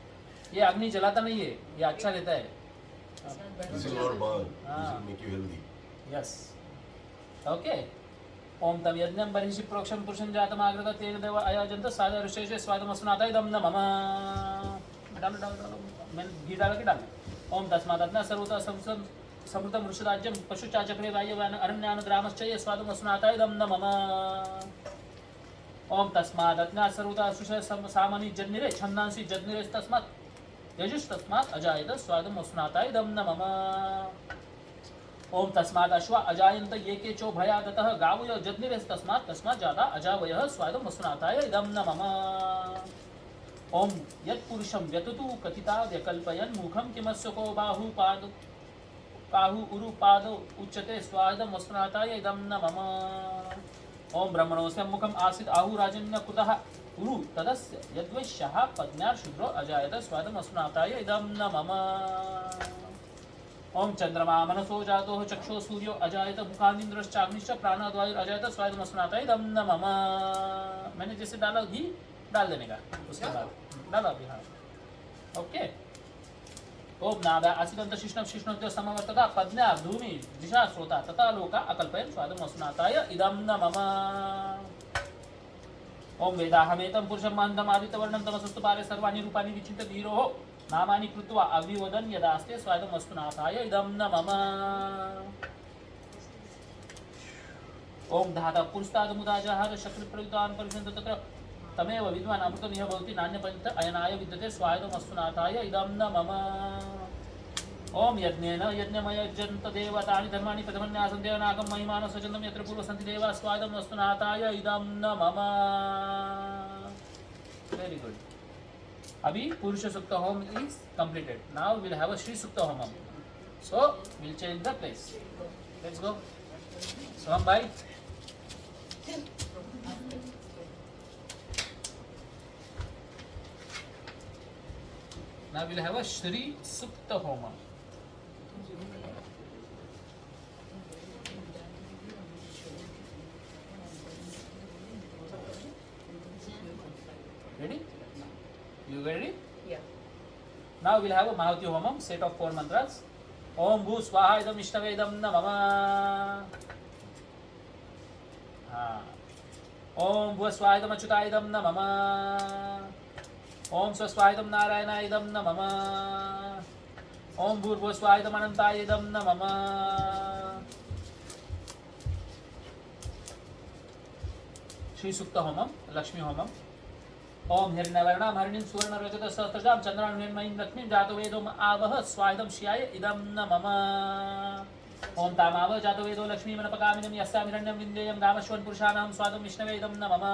ये अग्नि जलाता नहीं है, ये अच्छा रहता है। This will not burn. This Ah. will make you healthy. Yes okay. ओम तम यज्ञं बर्हिषि प्रोक्षं पुरुषं जातमाग्रत तेन देव अयाजन्त सादर ऋषेशे स्वादमस्नुनाता इदं न मम। डालो डालो डालो, मैंने घी डाला के डालना। ओम तस्मादज्ञा सर्वतः समृद्धं वृषराज्यं पशुचाचक्रे वायव्यान अरण्यान ग्रामश्च ये स्वादमस्नुनाता इदं न मम। ओम तस्मादज्ञा सर्वतः सुषय सामनि जन्निरे छन्दांसि जन्निरेस्तस्मात् यजुस्तस्मात् अजायत स्वादमस्नुनाता इदं न मम। ओम तस्मात् अश्वा अजायन्त ये के चो भयादतः गावयो जज्ञिरेस्तस्मात् तस्मात् जाता अजावयः स्वादमस्नुनाताय इदं न मम। ओम यत्पुरुषं व्यततु कथिता व्यकल्पयन् मुखं किमस्य को बाहु उरुपादौ उच्यते स्वादमस्नुनाताय इदं न मम। ओम ब्रह्मणोऽस्य मुखम् आसीत् आहुराजन्य कुतः उरु तदस्य यद्वैश्यः पत्न्याः शूद्रो अजायत स्वादमस्नुनाताय इदं न मम। ओम चंद्रमा मनसो जातो चक्षो सूर्यो अजायत मुखानिंद्रश्चाग्निश्च प्राणाद्वायुर अजायत स्वादमस्नुनाता इदं न मम। मैंने जैसे डाला घी डाल देने का, उसके बाद डाला अभी, हाँ ओके। ओम नादा आसिदंत शिष्णं शिष्णोद्य समवर्तता पद्म्या धूमि दिशा श्रोता तथा लोका अकल्पयन् स्वादमस्नुनाताय इदं न मम। ओम वेदाहमेतं पुरुषं महन्तम् आदित्यवर्णं तमसस्तु पारे सर्वाणि रूपाणि विचिन्त्य धीरोः नामानि कृत्वा अभिवदन् यदास्ते स्वादमस्नुनाथाय इदं न मम। ओम धाता पुरुषतादमुदाजहार शक्तिप्रयुक्तान् परिषन्त तत्र तमेव विद्वान् अमृतमिह भवति नान्यपन्थ अयनाय विद्यते स्वादमस्नुनाथाय इदं न मम। ओम यज्ञेन यज्ञमयजन्त देवतानि धर्माणि प्रथमन्यासं देवनागं महिमानं सजन्तं यत्र पूर्वसन्ति देवा स्वादमस्नुनाथाय इदं न मम। Very good. अभी Purusha Sukta homa is completed. Now we'll have a Shri Sukta Homam. So we'll change the place. Let's go. Swam bhai. Now we'll have a Shri Sukta Homam. Ready? You ready? Yeah. Now we'll have a Mahuti Homam, set of 4 mantras. Om Bhu Swaha Idam Ishtave Idam Na Mama. Om Bhu Swaha Idam Achyuta Idam Na Mama. Om Swaswaha Idam Narayana Idam Na Mama. Om Bhurbhu Swaha Idam Anantaya Idam Na Mama. Shri Sukta Homam, Lakshmi Homam. ओम हिरण्यवर्णां हरिणीं सुवर्णरजत सहस्रजां चन्द्रान्वयमयीं लक्ष्मीं जातो वेदो आवह स्वायुधं शियाय इदं न मम। ओम तामावह जातो वेदो लक्ष्मीमनपकामिनं यस्यां हिरण्यं विन्देयं गामश्वन् पुरुषाणां स्वादं विष्णवे इदं न मम।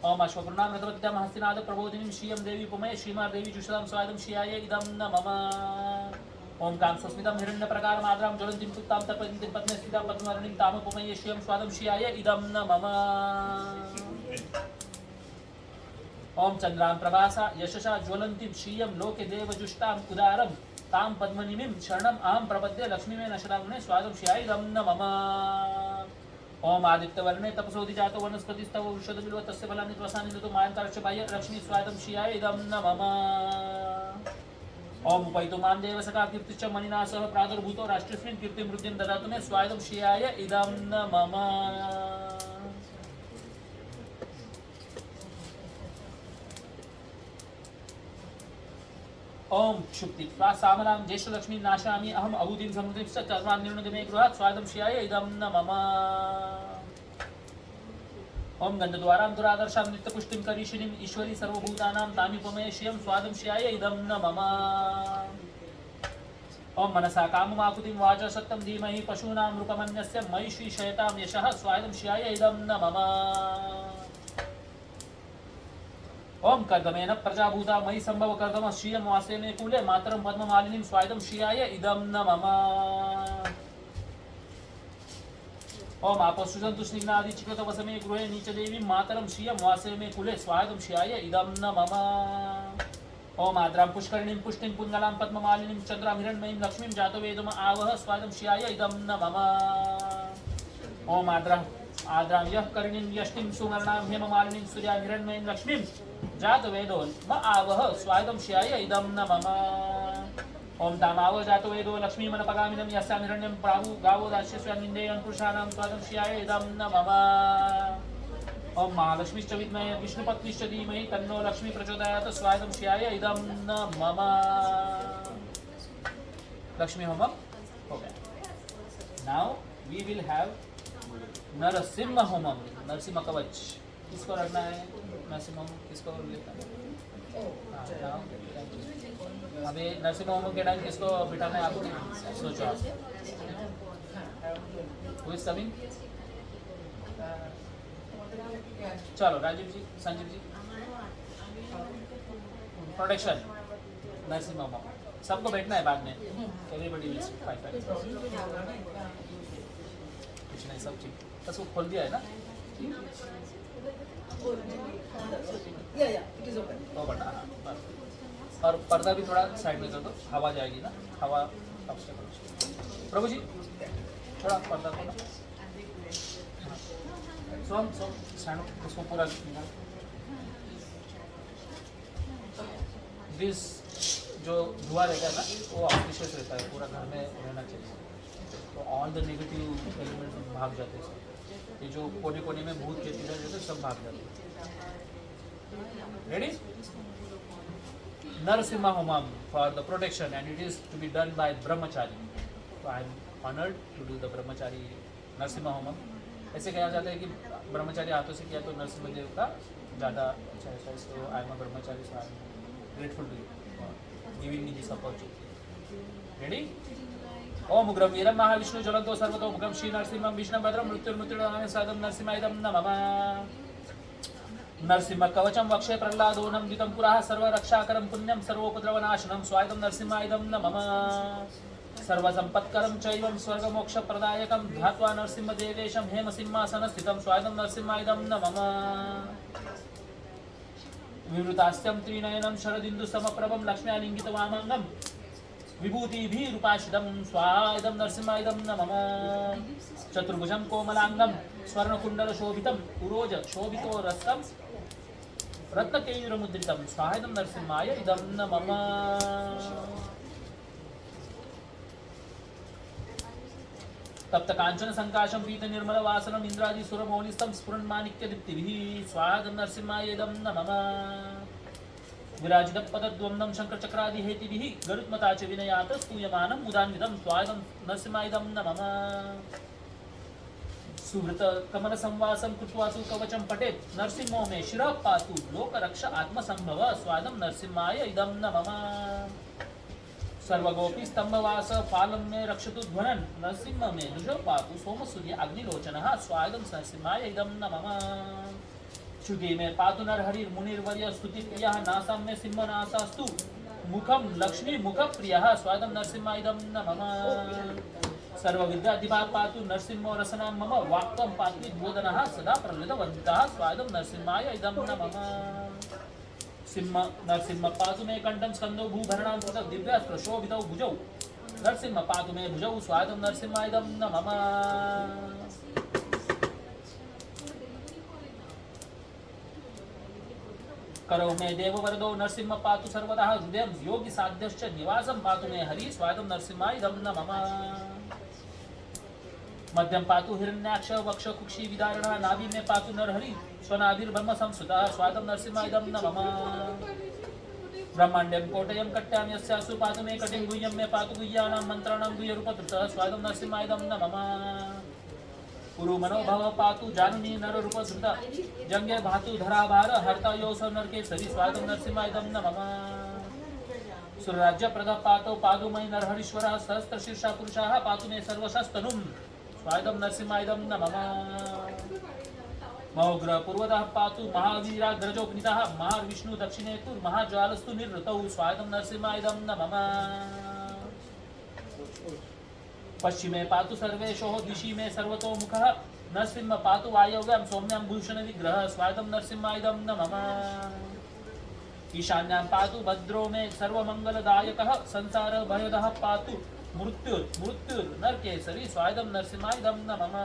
ओम अश्वपूर्णां रथवत्यां हस्तिनाद प्रबोधिनीं श्रियं देवी पुमये श्रीमादेवी जुषतां स्वादं शियाय इदं न मम। ओम कामस्वस्मितं हिरण्यप्रकारमाद्रां ज्वलन्तीं पुत्तां तपन्तीं पद्मस्थितां पद्मवर्णीं तामपुमये श्रियं स्वादं शियाय इदं न मम। ओम चंद्रां प्रभासा यशसा ज्वलन्तीं श्रियं लोके देवजुष्टां उदारं तां पद्मनिमिं शरणम् अहं प्रपद्ये लक्ष्मीमे नशराग्ने स्वादं शियाय इदं न मम। ओम आदित्यवर्णे तपसोऽधिजातो वनस्पतिस्तव वृषदबिल्व तस्य फलानि त्वसानि ऋतु मायन्तारश्च बाह्य लक्ष्मी स्वादं शियाय इदं न मम। ओम उपैतो मां देवसखा कीर्तिश्च मणिना सह प्रादुर्भूतो राष्ट्रस्मिन् कीर्तिं वृद्धिं ददातु मे स्वादं शियाय इदं न मम। ओम क्षुप्तित्वा सामनां ज्येष्ठलक्ष्मीं नाशामि अहम् अभूतिं समृद्धिं चर्मान् निर्णुदे मे गृहात् स्वादं शियाय इदं न मम। ओम गंधद्वारां दुरादर्शां नित्यपुष्टिं करीशिनीं ईश्वरी सर्वभूतानां तामिपमे श्रियं स्वादं श्रियाय इदं न मम। ओम मनसा काममाकुतिं वाचा सत्यं धीमहि पशूनां रूपमन्यस्य मयि श्रीशयतां यशः स्वादं श्रियाय इदं न मम। ओम कर्दमेन प्रजाभूता मयि संभव कर्दम श्रियं वासे मे कूले मातरं पद्ममालिनीं स्वादं श्रियाय इदं न मम। ओम आपसुजन्तु स्निग्धादि चिकृत वसमे गृहे नीच देवीं मातरं श्रियं वासे मे कुले स्वादं श्रियाय इदं न मम। ओम आद्रां पुष्करिणीं पुष्टिं पुङ्गलां पद्ममालिनीं चन्द्रां हिरण्मयीं लक्ष्मीं जातो वेदम आवह स्वादं श्रियाय इदं न मम। ओम आद्रां यः करिणीं यष्टिं सुवर्णां हेममालिनीं सूर्यां हिरण्मयीं लक्ष्मीं जातो वेदो म आवह स्वादं श्रियाय इदं न मम। ओम तामाव जातो वेदो लक्ष्मीमनपगामिनं यस्यां हिरण्यं प्राहु गावो दास्यस्यान्निन्देयं पुरुषाणां स्वादं श्रियाय इदं न मम। ओम महालक्ष्मीश्च विद्महे विष्णुपत्नीश्च धीमहि तन्नो लक्ष्मी प्रचोदयात् स्वादं श्रियाय इदं न मम। लक्ष्मी होमम हो गया। Now we will have Narasimha homam, Narasimha kavach. किसको रखना है नरसिंह होमम, किसको लेना है? अभी नरसिंह होमम के टाइम किसको बिठाना है आपको सोचो आप। Who is coming? चलो राजीव जी, संजीव जी। प्रोटेक्शन नरसिंह होमम सबको बैठना है बाद में। एवरीबॉडी विल सिट 5 कुछ नहीं सब ठीक। बस वो खोल दिया है ना Yeah, it is open. वो बटा। हाँ, बस। और पर्दा भी थोड़ा साइड में कर दो, हवा जाएगी ना, हवा obstacle। प्रभु जी थोड़ा पर्दा खोलो। सोम स्टैंड उसको पूरा दिस जो धुआं रहता है ना वो ऑस्पिशियस रहता है, पूरा घर में रहना चाहिए। तो ऑल द नेगेटिव एलिमेंट्स भाग जाते हैं। ये जो कोने कोने में भूत के चीज़ें रहते सब भाग जाते हैं। Ready? Narasimha homam for the protection and it is to be done by brahmachari. तो I am honoured to do the brahmachari Narasimha Homan. ऐसे कहा जाता है कि ब्रह्मचारी हाथों से किया तो नरसिम्हा देव का ज़्यादा अच्छा रहता है। सो I am a brahmachari, so I am grateful to you giving me this opportunity. Ready? ओम उग्रम वीरम महाविष्णु ज्वलंतो सर्वतो मुखम श्री नरसिंहम विष्णुभद्रम मृत्युर्मृत्युर्नामे सादम नरसिंहाय नमः। नरसिंह कवचम वक्षे प्रह्लादोनम दितं पुरः सर्वरक्षाकरं पुण्यं सर्वोपद्रवनाशनं स्वायदं नरसिंहाय नमः। सर्वसंपत्करं चैवं स्वर्गमोक्षप्रदायकं ध्यात्वा नरसिंहदेवेशं हेमसिंहासनस्थितं स्वायदं नरसिंहाय नमः। विवृतास्यं त्रिनयनं शरदिन्दुसमप्रभं लक्ष्म्यालिङ्गितवामाङ्गं विभूतिभिरुपाशितं स्वायदं नरसिंहाय नमः। चतुर्भुजं कोमलांगं स्वर्णकुण्डलशोभितं उरोज शोभितो रस्तं रत्नकेयूरमुद्रितं स्वायदं नरसिंहाय इदं नमः। तप्त कांचन संकाशं पीत निर्मल वासनम इंद्रादि सुरमौलिस्तं स्फुरन्माणिक्य दीप्तिभिः स्वागतं नरसिंहाय इदं नमः। विराजितं पदद्वन्द्वं शंकरचक्रादि हेतिभिः गरुत्मता च विनयात् स्तूयमानं मुदान्वितं स्वागतं नरसिंहाय इदं नमः। सुहृत कमल संवासं कृत्वा तु कवचं पठेत् नरसिंहो मे शिरः पातु लोकरक्ष आत्मसंभव स्वागतं नरसिंहाय इदं नमः। सर्वगोपी स्तंभवास फालं मे रक्षतु ध्वनन् नरसिंह मे दृशो पातु सोमसूर्य अग्निलोचनः स्वागतं नरसिंहाय इदं नमः। श्रुति में पातु नरहरिर् मुनिर्वर्य स्तुतिप्रियः नासां मे सिंहनासास्तु मुखं लक्ष्मी मुखप्रियः स्वागतं नरसिंहाय इदं नमः। सर्वविद्याधिपात् पातु नरसिंहो रसनां मम वाक्त्वं पातु बोधनः सदा प्रहृतवन्तः स्वागतं नरसिंहाय इदं नमः। सिंह नरसिंह पातु मे कंठं स्कंदो भूभरणां कृत दिव्यास्त्र शोभितौ भुजौ नरसिंह पातु मे भुजौ स्वागतं नरसिंहाय इदं नमः। करो मे देववरदो नरसिंह पातु सर्वदा हृदयं योगी साध्यश्च निवासं पातु मे हरि स्वागतं नरसिंहाय इदं नमः। मध्यम पातु हिरण्याक्ष वक्ष कुक्षी विदारणः नाभि में पातु नरहरि स्वनाभिर्ब्रह्म संस्कृतः स्वागतं नरसिंहाय इदं नमः। ब्रह्माण्डं कोटयं कट्यां यस्यासु पातु मे कटिं गुह्यं मे पातु गुह्यानां मन्त्राणां गुह्यरूपधृतः स्वागतं नरसिंहाय इदं नमः। कुरु मनोभव पातु जानुनी नर रूप धृत जंगे भातु धराभार हर्ता योऽसौ नरके सरि स्वागं नरसिंहायदं नमः सुरराज्य प्रद पातो पादुमयि नरहरीश्वरः सहस्रशीर्षा पुरुषाः पातु मे सर्वशस्तनुं स्वागं नरसिंहायदं नमः महोग्र पूर्वतः पातु महावीराग्रजोपनीतः महाविष्णु दक्षिणे तु महाज्वालस्तु निर्वृतौ स्वागं नरसिंहायदं नमः पश्चिमे पातु सर्वेशो दिशि मे सर्वतो मुखः नरसिंह पातु वायव्यां सौम्यां भूषण विग्रह स्वागतं नरसिंहायदं नमः ईशान्यां पातु भद्रो मे सर्वमंगलदायकः संसार भयदः पातु मृत्युर्नरकेसरी स्वागतं नरसिंहायदं नमः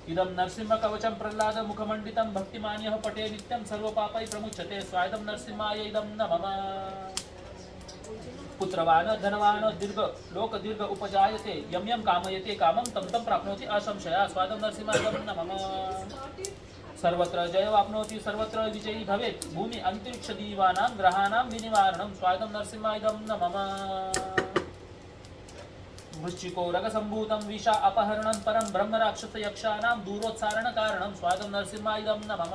इदं नरसिंह कवचं प्रह्लाद मुखमण्डितं भक्तिमान्यः पटे नित्यं सर्वपापै प्रमुच्यते स्वागतं नरसिंहाय इदं नमः पुत्रवान धनवान दीर्घ लोक दीर्घ उपजायते यम यम कामयते कामं तं तं प्राप्नोति असंशया स्वागतं नरसिंहाय नमः सर्वत्र जय वाप्नोति सर्वत्र विजयी भवेत् भूमि अंतरिक्ष दीवानां ग्रहाणां विनिवारणं स्वागतं नरसिंहाय नमः वृश्चिको रगसम्भूतं विषा अपहरणं परं ब्रह्म राक्षस यक्षाणां दूरोत्सारण कारणं स्वागतं नरसिंहाय नमः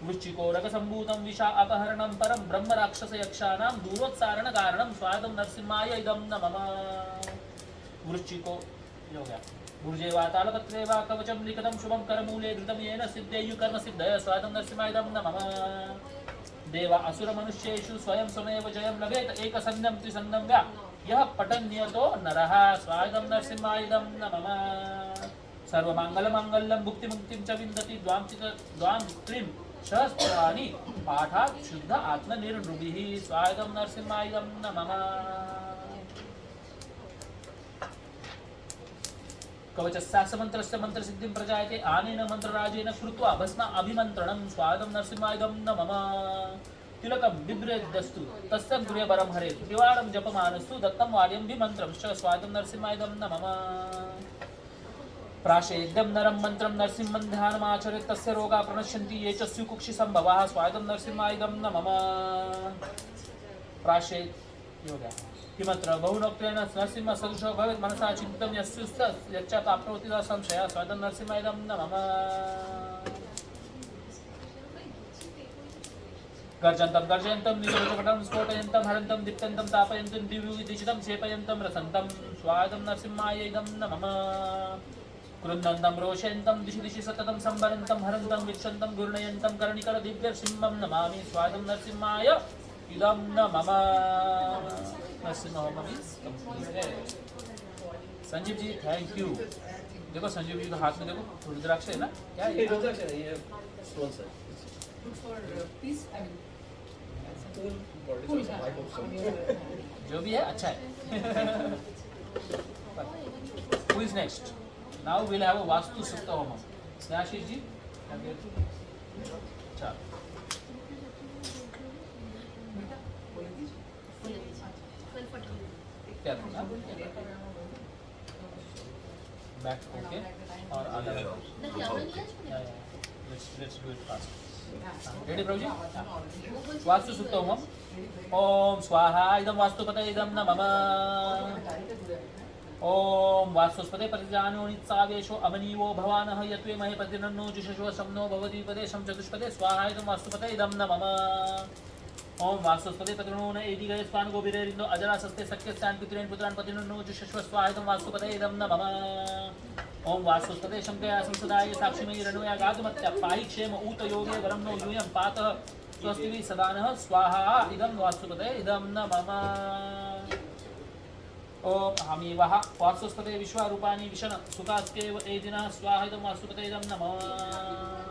वृश्चिको रगसम्भूतं विषा अपहरणं परं ब्रह्म राक्षस यक्षाणां दूरोत्सारण कारणं स्वागतं नरसिंहाय इदं नमः वृश्चिको हो गया भुजे वा तालपत्रे वा कवचं लिखितं शुभं करमूले धृतं येन सिद्धेयु कर्म सिद्धय स्वागतं नरसिंहाय इदं नमः देवा असुर मनुष्येषु स्वयं स्वमेव जयं लभेत एकसन्नं त्रिसन्नं व्या यः पठन्यतो नरः स्वागतं नरसिंहाय इदं नमः सर्वमङ्गलमङ्गलं भुक्तिमुक्तिं च विन्दति द्वां त्रिं सहस्राणि पाठात् शुद्ध आत्मनिर्नृभिः स्वागतं नरसिंहाय इदं नमः कवचस्यास्य मन्त्रस्य मन्त्रसिद्धिं प्रजायते आनेन मन्त्रराजेन कृत्वा भस्म अभिमन्त्रणं स्वागतं नरसिंहाय इदं नमः तिलकं बिभ्रेद्यस्तु तस्य गृहवरं हरेत् त्रिवारं जपमानस्तु दत्तं वार्यं विमन्त्रं च स्वागतं नरसिंहाय इदं नमः प्राशेद्यं नरं मन्त्रं नरसिंहं ध्यानमाचरेत् तस्य रोगाः प्रणश्यन्ति ये च स्युकुक्षि सम्भवाः स्वागतं नरसिंहाय इदं नमः प्राशेद् किमत्र बहुनोक्तेन नरसिंह सदृशो भवेत् मनसा चिन्तितं यच्च प्राप्नोति संशयः स्वागतं नरसिंहाय इदं नमः गर्जन्तं गर्जयन्तं निरोधपटं स्फोटयन्तं हरन्तं दीप्तन्तं तापयन्तं दिव्युदिशितं क्षेपयन्तं रसन्तं स्वागतं नरसिंहाय इदं नमः कृन्दन्तं रोषयन्तं दिशि दिशि सततं संभरन्तं हरन्तं वीक्षन्तं घूर्णयन्तं कर्णिकर दिव्यसिंहं नमामि स्वागतं नरसिंहाय इदं नमः Narasimha homa is completed Sanjeev ji thank you देखो संजीव जी के हाथ में देखो रुद्राक्ष है ना क्या है रुद्राक्ष है ये स्टोन है Good for peace. I mean, cool. जो भी है अच्छा है Who is next? Now we'll have a Vastu Sukta Homa. Snashish ji? अच्छा क्या करना बैक ओके और आधा let's do it fast. Ready Prabhu ji? Vastu Sukta homam ओम स्वाहा इदं वास्तुपते इदं नमः ओम वास्तुस्पते प्रतिजानो नित्सावेशो अमनीवो भवानः यत्वे महे प्रतिनन्नो जुषशो शम्नो भवति पदेशं चतुष्पदे स्वाहा इदं वास्तुपते इदं नमः ओम वास्तुस्पते प्रतिनो न एदि गये स्वान गोभिरेरिन्दो अजरासस्ते सख्यस्तान पितरेण पुत्रान प्रतिनन्नो जुषशो स्वाहा इदं वास्तुपते इदं नमः ओम वास्तुस्पते शंकया संसदाय साक्षिमयी रणोया गातुमत्या पाहि क्षेम ऊत योगे वरं नो यूयं पातः स्वस्तिवि सदानः स्वाहा इदं वास्तुपते इदं नमः ओम हमीवः वास्तुस्पते विश्वरूपाणि विशन सुखास्केव एदिनः स्वाहा इदं वास्तुपते इदं नमः